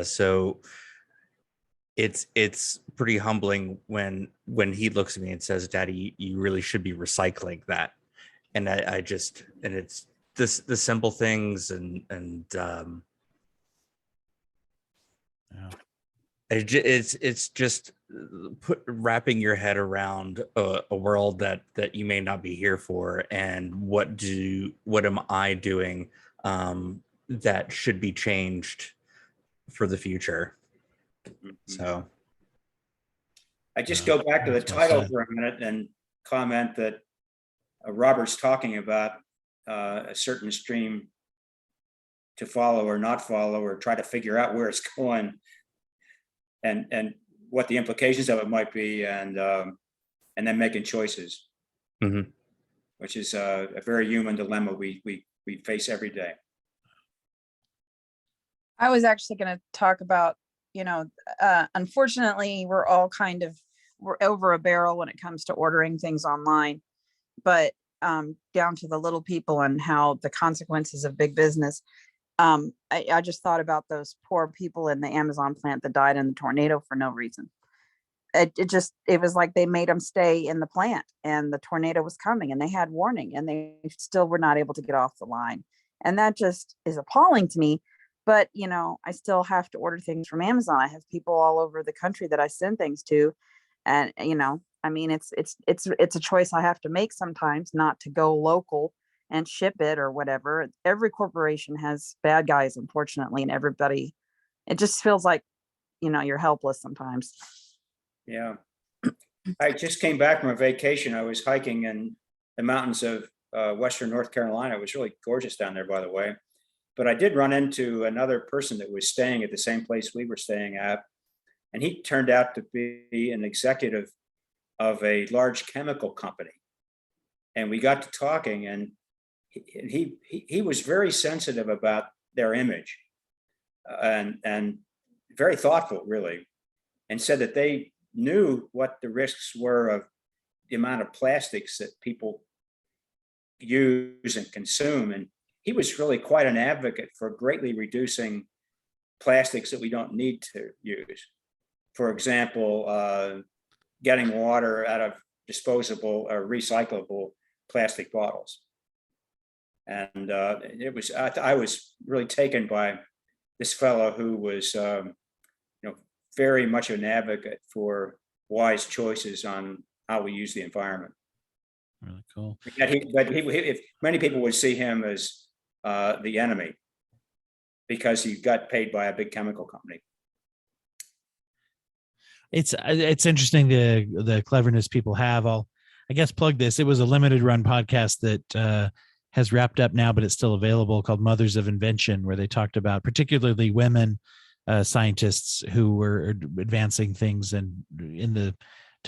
so it's pretty humbling when he looks at me and says, "Daddy, you really should be recycling that." And it's the simple things and it's just wrapping your head around a world that you may not be here for, and what am I doing that should be changed for the future. So I just go back to the title for a minute and comment that Robert's talking about a certain stream to follow or not follow, or try to figure out where it's going and what the implications of it might be, and then making choices. Mm-hmm. which is a very human dilemma we face every day. I was actually going to talk about, unfortunately, we're all we're over a barrel when it comes to ordering things online, but down to the little people and how the consequences of big business. I just thought about those poor people in the Amazon plant that died in the tornado for no reason. It was like they made them stay in the plant and the tornado was coming and they had warning and they still were not able to get off the line. And that just is appalling to me. But, I still have to order things from Amazon. I have people all over the country that I send things to. And, it's a choice I have to make sometimes, not to go local and ship it or whatever. Every corporation has bad guys, unfortunately, and everybody, it just feels like, you're helpless sometimes. Yeah. I just came back from a vacation. I was hiking in the mountains of Western North Carolina. It was really gorgeous down there, by the way. But I did run into another person that was staying at the same place we were staying at. And he turned out to be an executive of a large chemical company. And we got to talking, and he was very sensitive about their image and very thoughtful, really, and said that they knew what the risks were of the amount of plastics that people use and consume. And he was really quite an advocate for greatly reducing plastics that we don't need to use. For example, getting water out of disposable or recyclable plastic bottles. And I was really taken by this fellow who was, very much an advocate for wise choices on how we use the environment. Really cool. If many people would see him as the enemy because he got paid by a big chemical company. It's interesting the cleverness people have. I guess plug this. It was a limited run podcast that has wrapped up now, but it's still available, called Mothers of Invention, where they talked about particularly women scientists who were advancing things to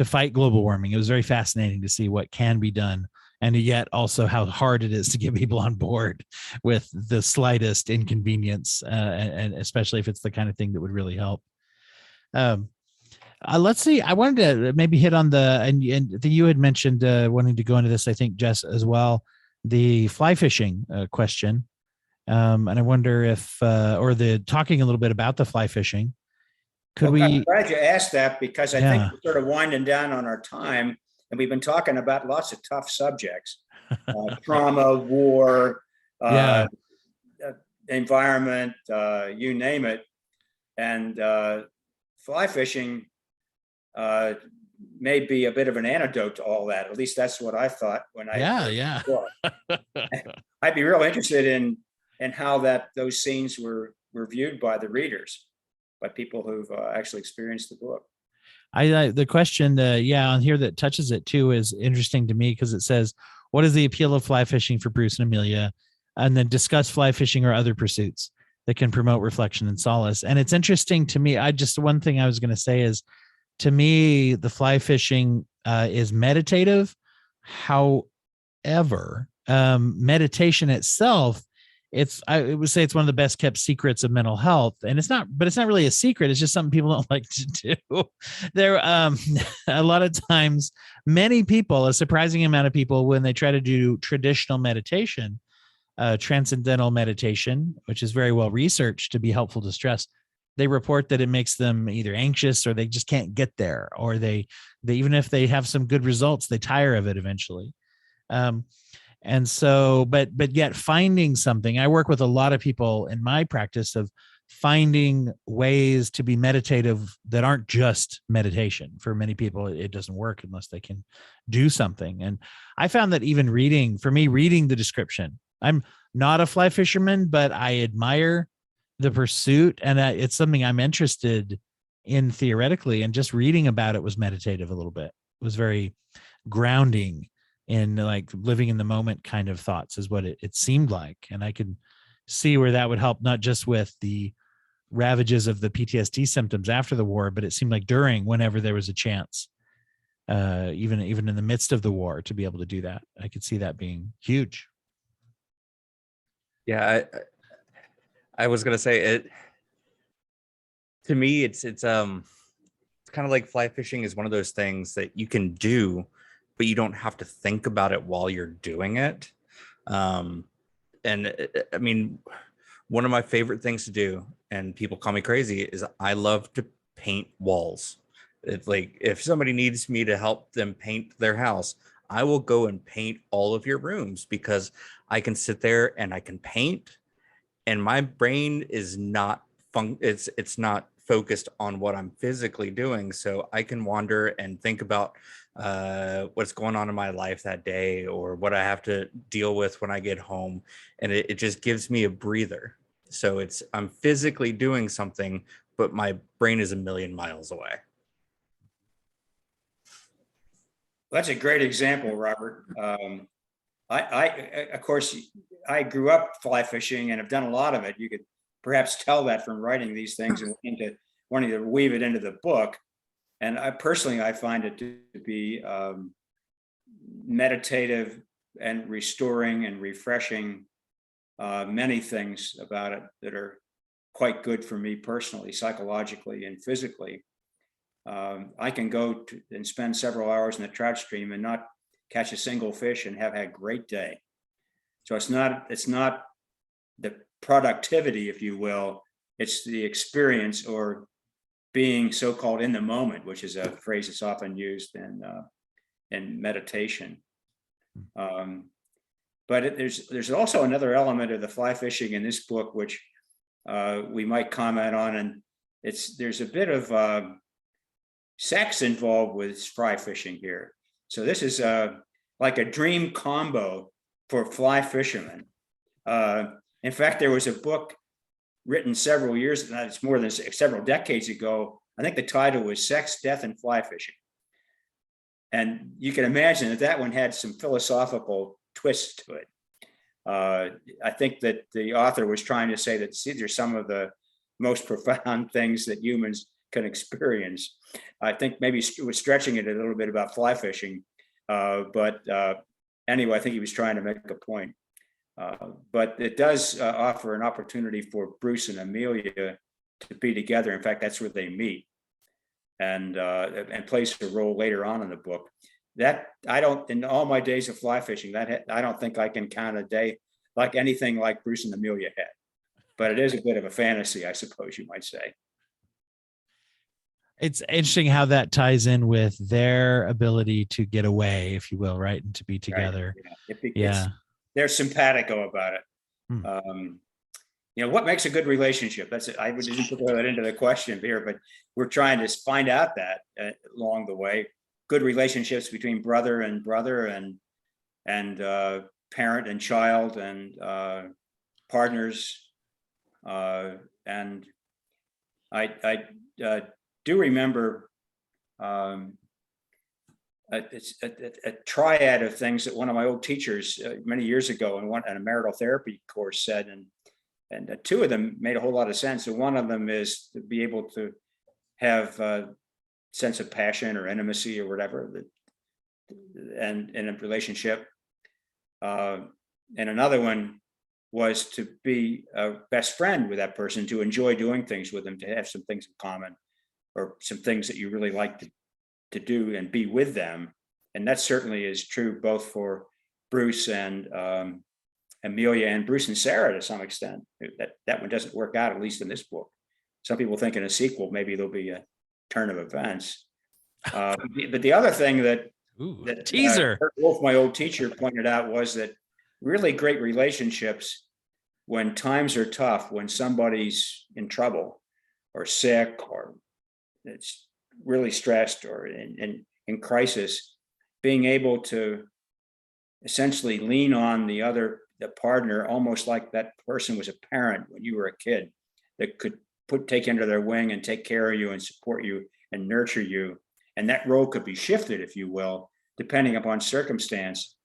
fight global warming. It was very fascinating to see what can be done, and yet also how hard it is to get people on board with the slightest inconvenience, and especially if it's the kind of thing that would really help. Let's see. I wanted to maybe hit on and you had mentioned wanting to go into this, I think, Jess, as well, the fly fishing question. And I wonder if, or the talking a little bit about the fly fishing. I'm glad you asked that, because I think we're sort of winding down on our time, and we've been talking about lots of tough subjects, trauma, war, environment, you name it. And fly fishing may be a bit of an antidote to all that. At least that's what I thought when I I'd be real interested in how those scenes were viewed by the readers, by people who've actually experienced the book. The question, on here that touches it too, is interesting to me, because it says, what is the appeal of fly fishing for Bruce and Amelia? And then discuss fly fishing or other pursuits that can promote reflection and solace. And it's interesting to me. One thing I was going to say is, to me, the fly fishing is meditative. However, meditation itself, I would say it's one of the best kept secrets of mental health. And it's not really a secret. It's just something people don't like to do. There, a lot of times, many people, a surprising amount of people, when they try to do traditional meditation, transcendental meditation, which is very well researched to be helpful to stress, they report that it makes them either anxious or they just can't get there, or they even if they have some good results, they tire of it eventually. And so, but yet finding something, I work with a lot of people in my practice of finding ways to be meditative that aren't just meditation. For many people, it doesn't work unless they can do something. And I found that even reading the description, I'm not a fly fisherman, but I admire the pursuit, and it's something I'm interested in theoretically, and just reading about it was meditative a little bit. It was very grounding in, like, living in the moment kind of thoughts is what it seemed like. And I could see where that would help, not just with the ravages of the PTSD symptoms after the war, but it seemed like whenever there was a chance even in the midst of the war, to be able to do that. I could see that being huge. Yeah, I was gonna say it. To me, it's kind of like fly fishing is one of those things that you can do, but you don't have to think about it while you're doing it. And I mean, one of my favorite things to do, and people call me crazy, is I love to paint walls. It's like if somebody needs me to help them paint their house, I will go and paint all of your rooms because I can sit there and I can paint, and my brain is not it's not focused on what I'm physically doing, so I can wander and think about what's going on in my life that day or what I have to deal with when I get home, and it just gives me a breather. So I'm physically doing something, but my brain is a million miles away. That's a great example, Robert. I of course, I grew up fly fishing and have done a lot of it. You could perhaps tell that from writing these things and wanting to weave it into the book. And I personally find it to be meditative and restoring and refreshing. Many things about it that are quite good for me personally, psychologically and physically. I can go and spend several hours in the trout stream and not catch a single fish and have had a great day. So it's not the productivity, if you will, it's the experience or being so-called in the moment, which is a phrase that's often used in meditation. But there's also another element of the fly fishing in this book, which we might comment on, and there's a bit of sex involved with fly fishing here. So this is like a dream combo for fly fishermen. In fact, there was a book written several years, it's more than several decades ago. I think the title was Sex, Death, and Fly Fishing. And you can imagine that one had some philosophical twists to it. I think that the author was trying to say that these are some of the most profound things that humans can experience. I think maybe he was stretching it a little bit about fly fishing, but anyway, I think he was trying to make a point. But it does offer an opportunity for Bruce and Amelia to be together. In fact, that's where they meet, and plays a role later on in the book. That in all my days of fly fishing, I don't think I can count a day like anything like Bruce and Amelia had. But it is a bit of a fantasy, I suppose you might say. It's interesting how that ties in with their ability to get away, if you will, right, and to be together. Right. Yeah. They're simpatico about it. What makes a good relationship? That's it. I didn't put that into the question here, but we're trying to find out that along the way. Good relationships between brother and parent and child and partners. And I do remember a triad of things that one of my old teachers many years ago in a marital therapy course said, and two of them made a whole lot of sense. And one of them is to be able to have a sense of passion or intimacy or whatever, and in a relationship. And another one was to be a best friend with that person, to enjoy doing things with them, to have some things in common, or some things that you really like to do and be with them. And that certainly is true both for Bruce and Amelia, and Bruce and Sarah to some extent. That one doesn't work out, at least in this book. Some people think in a sequel, maybe there'll be a turn of events. But the other thing that teaser Kurt Wolf, my old teacher, pointed out was that really great relationships, when times are tough, when somebody's in trouble or sick or it's really stressed or in crisis, being able to essentially lean on the partner, almost like that person was a parent when you were a kid, that could take you under their wing and take care of you and support you and nurture you. And that role could be shifted, if you will, depending upon circumstance,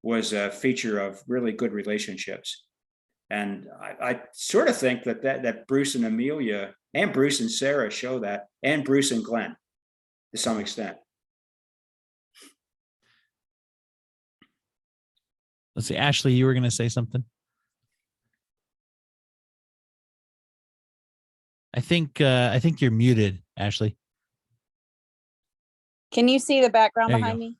was a feature of really good relationships. And I sort of think that Bruce and Amelia and Bruce and Sarah show that, and Bruce and Glenn to some extent. Let's see, Ashley, you were going to say something. I think you're muted, Ashley. Can you see the background There you behind go. me?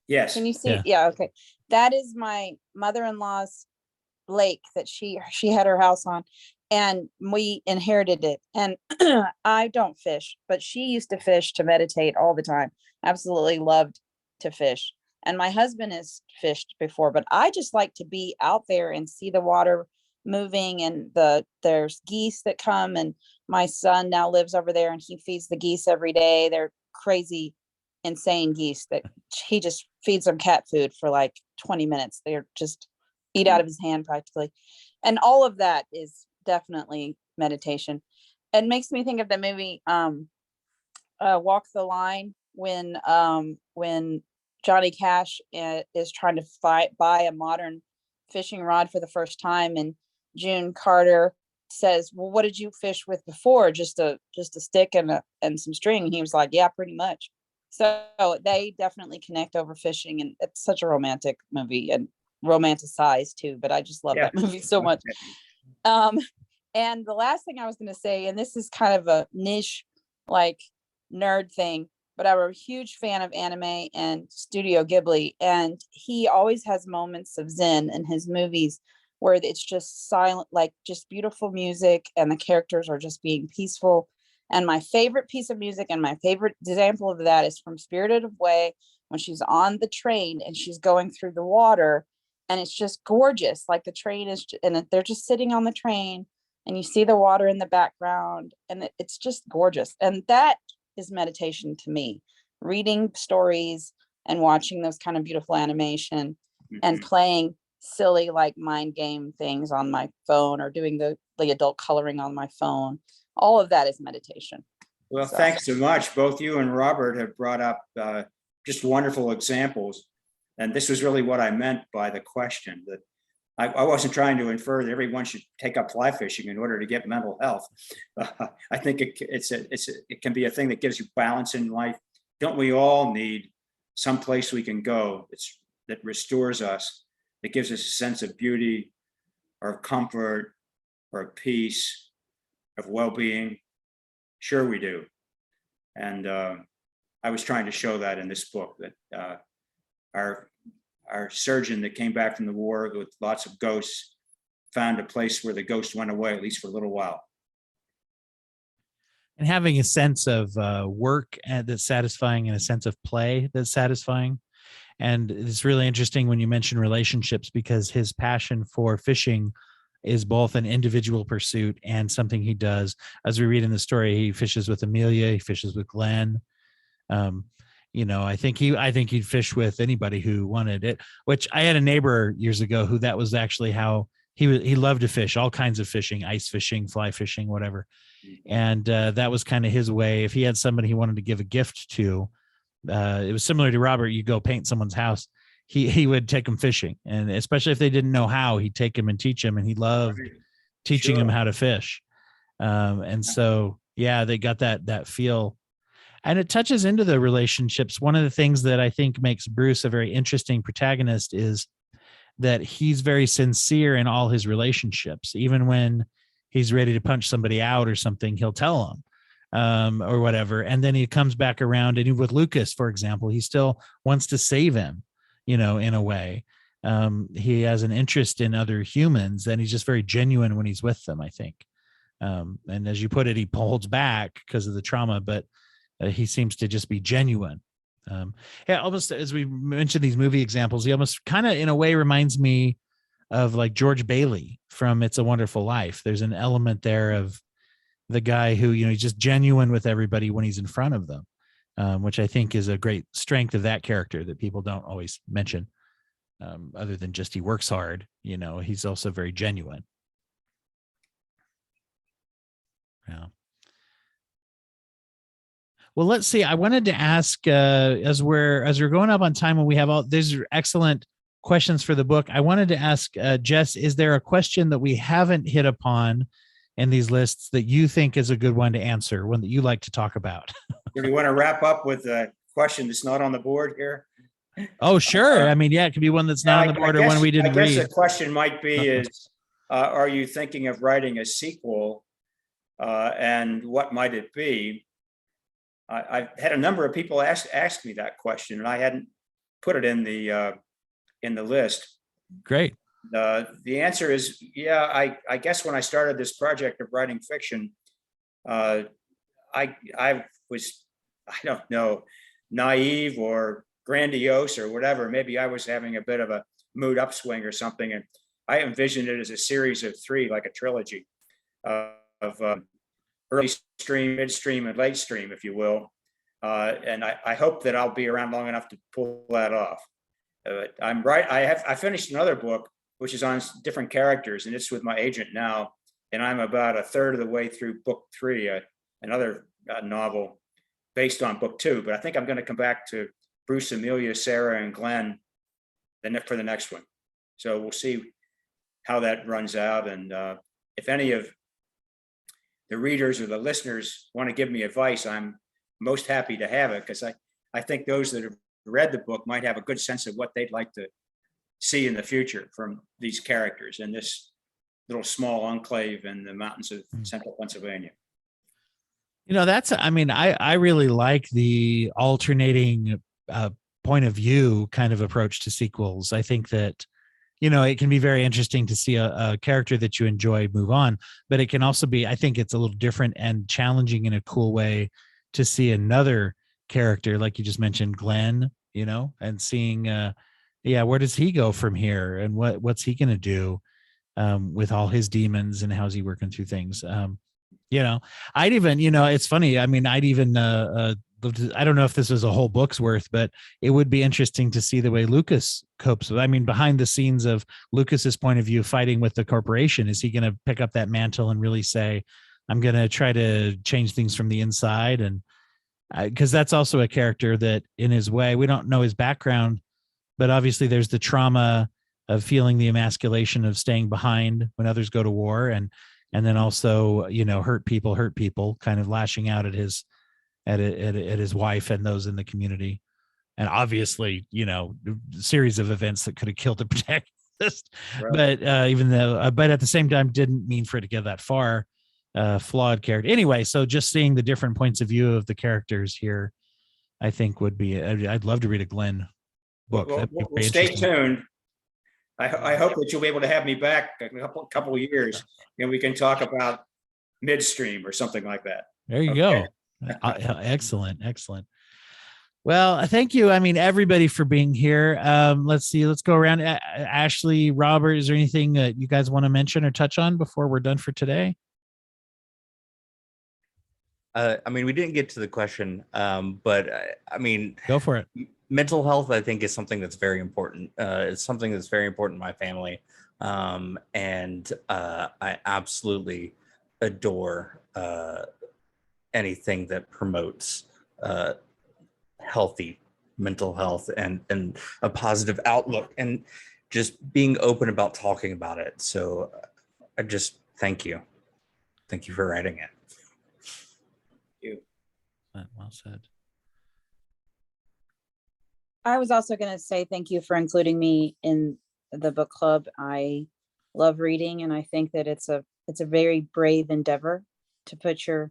Yes. Can you see? Yeah. Yeah. Okay. That is my mother-in-law's lake that she had her house on, and we inherited it. And I don't fish, but she used to fish to meditate all the time. Absolutely loved to fish. And my husband has fished before, but I just like to be out there and see the water moving, and there's geese that come, and my son now lives over there and he feeds the geese every day. They're crazy, insane geese that he just feeds them cat food for like 20 minutes. They're just eat out of his hand practically. And all of that is definitely meditation. It makes me think of the movie Walk the Line, when Johnny Cash is trying to buy a modern fishing rod for the first time, and June Carter says, well, what did you fish with before? Just a stick and some string. And he was like, yeah, pretty much. So they definitely connect over fishing, and it's such a romantic movie, and romanticized too, but I just love that movie so much. And the last thing I was going to say, and this is kind of a niche, like nerd thing, but I'm a huge fan of anime and Studio Ghibli, and he always has moments of zen in his movies where it's just silent, like just beautiful music, and the characters are just being peaceful. And my favorite piece of music and my favorite example of that is from Spirited Away, when she's on the train and she's going through the water, and it's just gorgeous. Like the train is, and they're just sitting on the train, and you see the water in the background, and it's just gorgeous. And that is meditation to me, reading stories and watching those kind of beautiful animation and playing silly like mind game things on my phone, or doing the adult coloring on my phone. All of that is meditation. Well, thanks so much. Both you and Robert have brought up just wonderful examples. And this was really what I meant by the question, that I wasn't trying to infer that everyone should take up fly fishing in order to get mental health. I think it can be a thing that gives you balance in life. Don't we all need some place we can go that restores us, that gives us a sense of beauty or comfort or peace, of well-being? Sure we do. And I was trying to show that in this book, that our surgeon that came back from the war with lots of ghosts found a place where the ghost went away, at least for a little while. And having a sense of work that's satisfying, and a sense of play that's satisfying. And it's really interesting when you mention relationships, because his passion for fishing is both an individual pursuit and something he does. As we read in the story, he fishes with Amelia, he fishes with Glenn. I think he'd fish with anybody who wanted it, which I had a neighbor years ago who that was actually how he loved to fish, all kinds of fishing, ice fishing, fly fishing, whatever. And that was kind of his way. If he had somebody he wanted to give a gift to, it was similar to Robert. You go paint someone's house, he would take them fishing, and especially if they didn't know how, he'd take them and teach them, and he loved teaching them how to fish. And so, yeah, they got that feel. And it touches into the relationships. One of the things that I think makes Bruce a very interesting protagonist is that he's very sincere in all his relationships. Even when he's ready to punch somebody out or something, he'll tell them or whatever. And then he comes back around, and with Lucas, for example, he still wants to save him, in a way. He has an interest in other humans, and he's just very genuine when he's with them, I think. And as you put it, he holds back because of the trauma, but he seems to just be genuine. Almost as we mentioned these movie examples, he almost kind of in a way reminds me of like George Bailey from It's a Wonderful Life. There's an element there of the guy who, he's just genuine with everybody when he's in front of them, which I think is a great strength of that character that people don't always mention, other than just he works hard. He's also very genuine. Yeah. Well, let's see. I wanted to ask, as we're going up on time, and we have all these excellent questions for the book, I wanted to ask Jess, is there a question that we haven't hit upon in these lists that you think is a good one to answer, one that you like to talk about? Do you want to wrap up with a question that's not on the board here? Oh, sure. I mean, yeah, it could be one that's not on the board or one we didn't I guess read. the question might be is, are you thinking of writing a sequel? And what might it be? I've had a number of people ask me that question, and I hadn't put it in the list. Great. The answer is, yeah, I guess when I started this project of writing fiction, I was, I don't know, naive or grandiose or whatever. Maybe I was having a bit of a mood upswing or something, and I envisioned it as a series of 3, like a trilogy of early stream, midstream, and late stream, if you will. And I hope that I'll be around long enough to pull that off. I'm right. I finished another book, which is on different characters, and it's with my agent now. And I'm about a third of the way through book 3, another novel based on book 2. But I think I'm going to come back to Bruce, Amelia, Sarah, and Glenn for the next one. So we'll see how that runs out. And if any of the readers or the listeners want to give me advice, I'm most happy to have it, because I think those that have read the book might have a good sense of what they'd like to see in the future from these characters in this little small enclave in the mountains of central Pennsylvania. You know, I mean, I really like the alternating point of view kind of approach to sequels. I think that, you know, it can be very interesting to see a character that you enjoy move on, but it can also be, I think it's a little different and challenging in a cool way to see another character, like you just mentioned, Glenn, you know, and seeing, where does he go from here, and what's he going to do with all his demons, and how's he working through things? You know, I'd even, you know, it's funny. I mean, I'd even, I don't know if this is a whole book's worth, but it would be interesting to see the way Lucas copes with, I mean, behind the scenes of Lucas's point of view, fighting with the corporation. Is he going to pick up that mantle and really say, I'm going to try to change things from the inside? And because that's also a character that, in his way, we don't know his background, but obviously there's the trauma of feeling the emasculation of staying behind when others go to war. And then also, you know, hurt people, kind of lashing out at his wife and those in the community. And obviously, you know, a series of events that could have killed the protagonist. Right. But even though, but at the same time, didn't mean for it to get that far. Flawed character. Anyway, so just seeing the different points of view of the characters here, I think would be, I'd love to read a Glenn book. Well, stay tuned. I hope that you'll be able to have me back in a couple of years, and we can talk about midstream or something like that. There you go. Excellent. Well, thank you. I mean, everybody, for being here. Let's see. Let's go around. Ashley, Robert, is there anything that you guys want to mention or touch on before we're done for today? I mean, we didn't get to the question, but I mean, go for it. Mental health, I think, is something that's very important. It's something that's very important in my family. And I absolutely adore anything that promotes healthy mental health and a positive outlook, and just being open about talking about it. So I just thank you. Thank you for writing it. Well said. I was also going to say thank you for including me in the book club. I love reading, and I think that it's a very brave endeavor to put your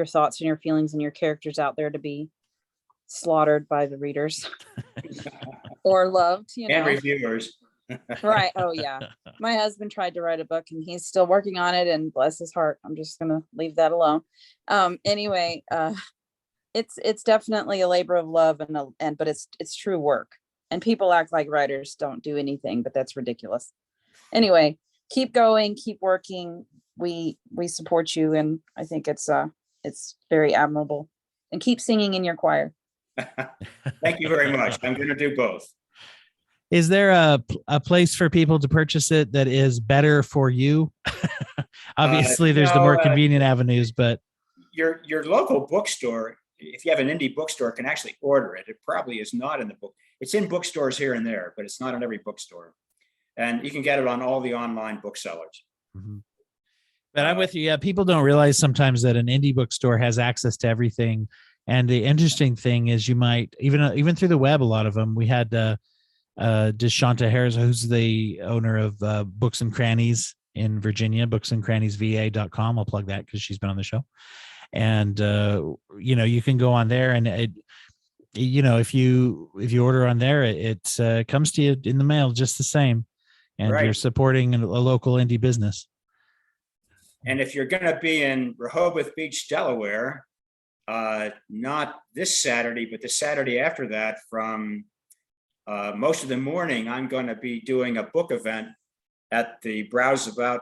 thoughts and your feelings and your characters out there to be slaughtered by the readers or loved, you know, and reviewers. Right. Oh yeah. My husband tried to write a book, and he's still working on it, and bless his heart, I'm just going to leave that alone. Anyway, it's definitely a labor of love, but it's true work, and people act like writers don't do anything, but that's ridiculous. Anyway, keep going, keep working. We support you, and I think it's very admirable, and keep singing in your choir. Thank you very much. I'm going to do both. Is there a place for people to purchase it that is better for you? Obviously, there's the more convenient avenues, but your local bookstore, if you have an indie bookstore, can actually order it. It probably is not in the book. It's in bookstores here and there, but it's not in every bookstore. And you can get it on all the online booksellers. Mm-hmm. But I'm with you. Yeah, people don't realize sometimes that an indie bookstore has access to everything And the interesting thing is, you might even through the web, a lot of them. We had Deshonta Harris, who's the owner of Books and Crannies in Virginia, booksandcranniesva.com. I'll plug that because she's been on the show. And you can go on there, and if you order on there, it comes to you in the mail just the same, and Right. you're supporting a local indie business. And if you're going to be in Rehoboth Beach, Delaware, not this Saturday, but the Saturday after that, from most of the morning, I'm going to be doing a book event at the Browse About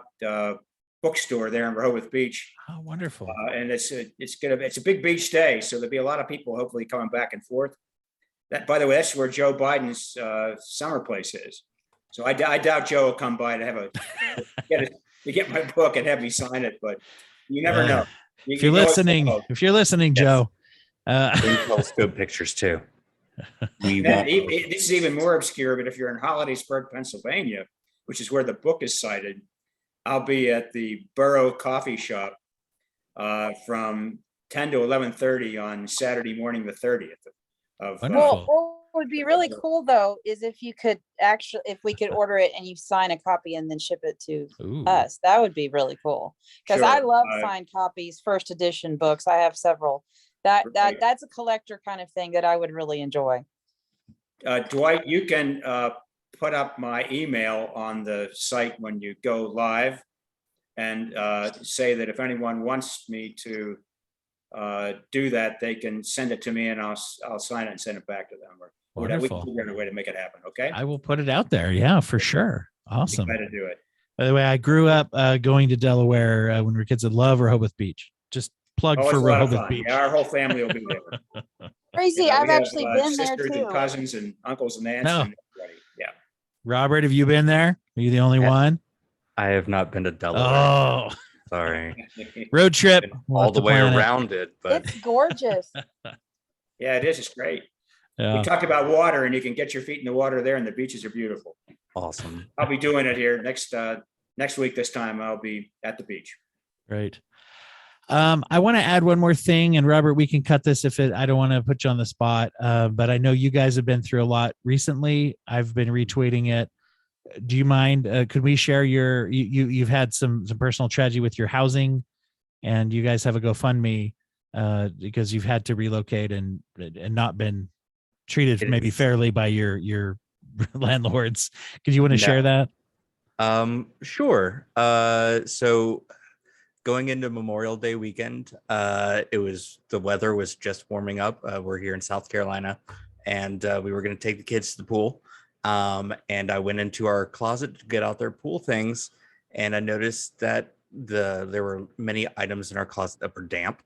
bookstore there in Rehoboth Beach. Oh, wonderful. And it's a big beach day, so there'll be a lot of people hopefully coming back and forth. That, by the way, that's where Joe Biden's summer place is. So I doubt Joe will come by to have to get my book and have me sign it, but you never know. If you're listening, Joe, Bring telescope pictures too. This is even more obscure, but if you're in Hollidaysburg, Pennsylvania, which is where the book is cited, I'll be at the Borough Coffee Shop from 10 to 11:30 on Saturday morning, the 30th of. Wonderful. What would be really cool though is if we could order it and you sign a copy and then ship it to us. That would be really cool, because Sure. I love signed copies, first edition books. I have several. That's a collector kind of thing that I would really enjoy. Dwight, you can put up my email on the site when you go live, and say that if anyone wants me to do that, they can send it to me, and I'll sign it and send it back to them. Or we can figure out a way to make it happen. Okay. I will put it out there. Yeah, for sure. Awesome. Try to do it. By the way, I grew up going to Delaware when we were kids. I love Rehoboth Beach. Just plug for Rehoboth Beach. Yeah, our whole family will be there. Crazy. Yeah, I've we have, actually been there sisters too. and cousins and uncles and aunts. No. And everybody. Yeah. Robert, have you been there? Are you the only one? I have not been to Delaware. Oh, Sorry. road trip. We'll All have the to way plan it. around it, but It's gorgeous. Yeah, it is. It's great. Yeah. We talked about water, and you can get your feet in the water there, and the beaches are beautiful. awesome. I'll be doing it here next week. This time I'll be at the beach. Right. I want to add one more thing, and Robert, we can cut this I don't want to put you on the spot, but I know you guys have been through a lot recently. I've been retweeting it. Do you mind? Could we share you've had some personal tragedy with your housing, and you guys have a GoFundMe because you've had to relocate and not been treated maybe fairly by your landlords. Could you want to share that? Sure. So going into Memorial Day weekend, the weather was just warming up. We're here in South Carolina, and we were going to take the kids to the pool. And I went into our closet to get out their pool things, and I noticed that there were many items in our closet that were damp,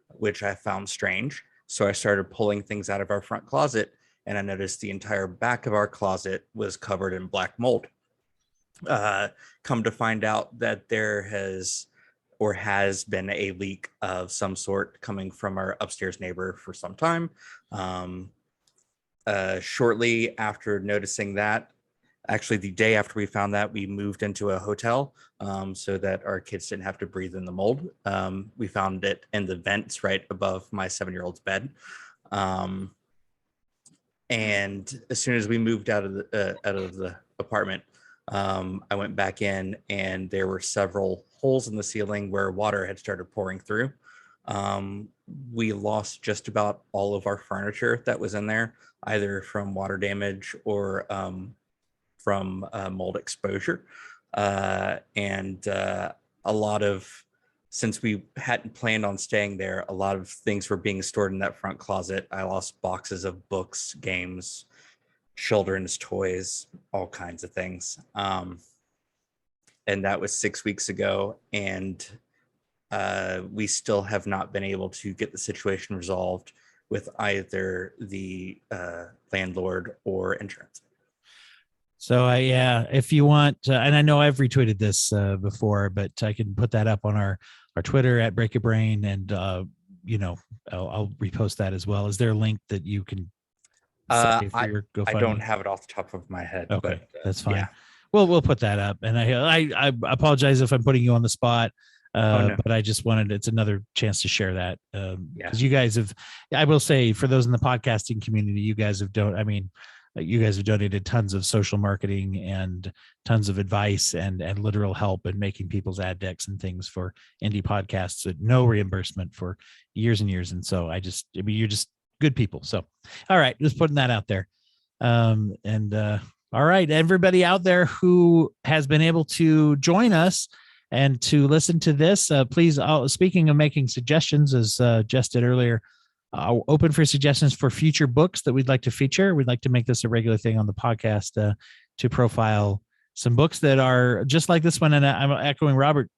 which I found strange. So I started pulling things out of our front closet, and I noticed the entire back of our closet was covered in black mold. Come to find out that there has been a leak of some sort coming from our upstairs neighbor for some time. Shortly after noticing that, actually the day after we found that, we moved into a hotel so that our kids didn't have to breathe in the mold. We found it in the vents right above my 7-year-old's bed. And as soon as we moved out of the apartment, I went back in, and there were several holes in the ceiling where water had started pouring through. We lost just about all of our furniture that was in there, either from water damage or from mold exposure. Since we hadn't planned on staying there, a lot of things were being stored in that front closet. I lost boxes of books, games, children's toys, all kinds of things. And that was 6 weeks ago. And we still have not been able to get the situation resolved with either the landlord or insurance. So if you want, and I know I've retweeted this before, but I can put that up on our Twitter at Break a Brain, and I'll repost that as well. Is there a link that you can? I don't have it off the top of my head. Okay, but, that's fine. Yeah. We'll put that up, and I apologize if I'm putting you on the spot. no. But I just wanted, it's another chance to share that. Yeah. Because you guys have, I will say, for those in the podcasting community, you guys have you guys have donated tons of social marketing and tons of advice and literal help in making people's ad decks and things for indie podcasts at no reimbursement for years and years. And so you're just good people. So, all right, just putting that out there. All right, everybody out there who has been able to join us and to listen to this, please, speaking of making suggestions, as Jess did earlier, open for suggestions for future books that we'd like to feature. We'd like to make this a regular thing on the podcast to profile some books that are just like this one. And I'm echoing Robert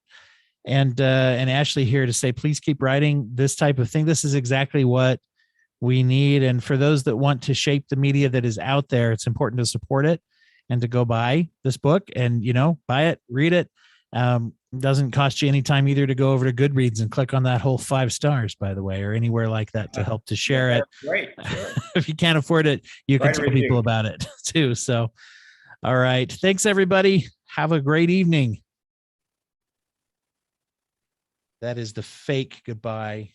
and Ashley here to say, please keep writing this type of thing. This is exactly what we need. And for those that want to shape the media that is out there, it's important to support it and to go buy this book and, buy it, read it. Doesn't cost you any time either to go over to Goodreads and click on that whole 5 stars, by the way, or anywhere like that to help to share it. Great. Sure. If you can't afford it, you can tell people about it too. So, all right. Thanks, everybody. Have a great evening. That is the fake goodbye.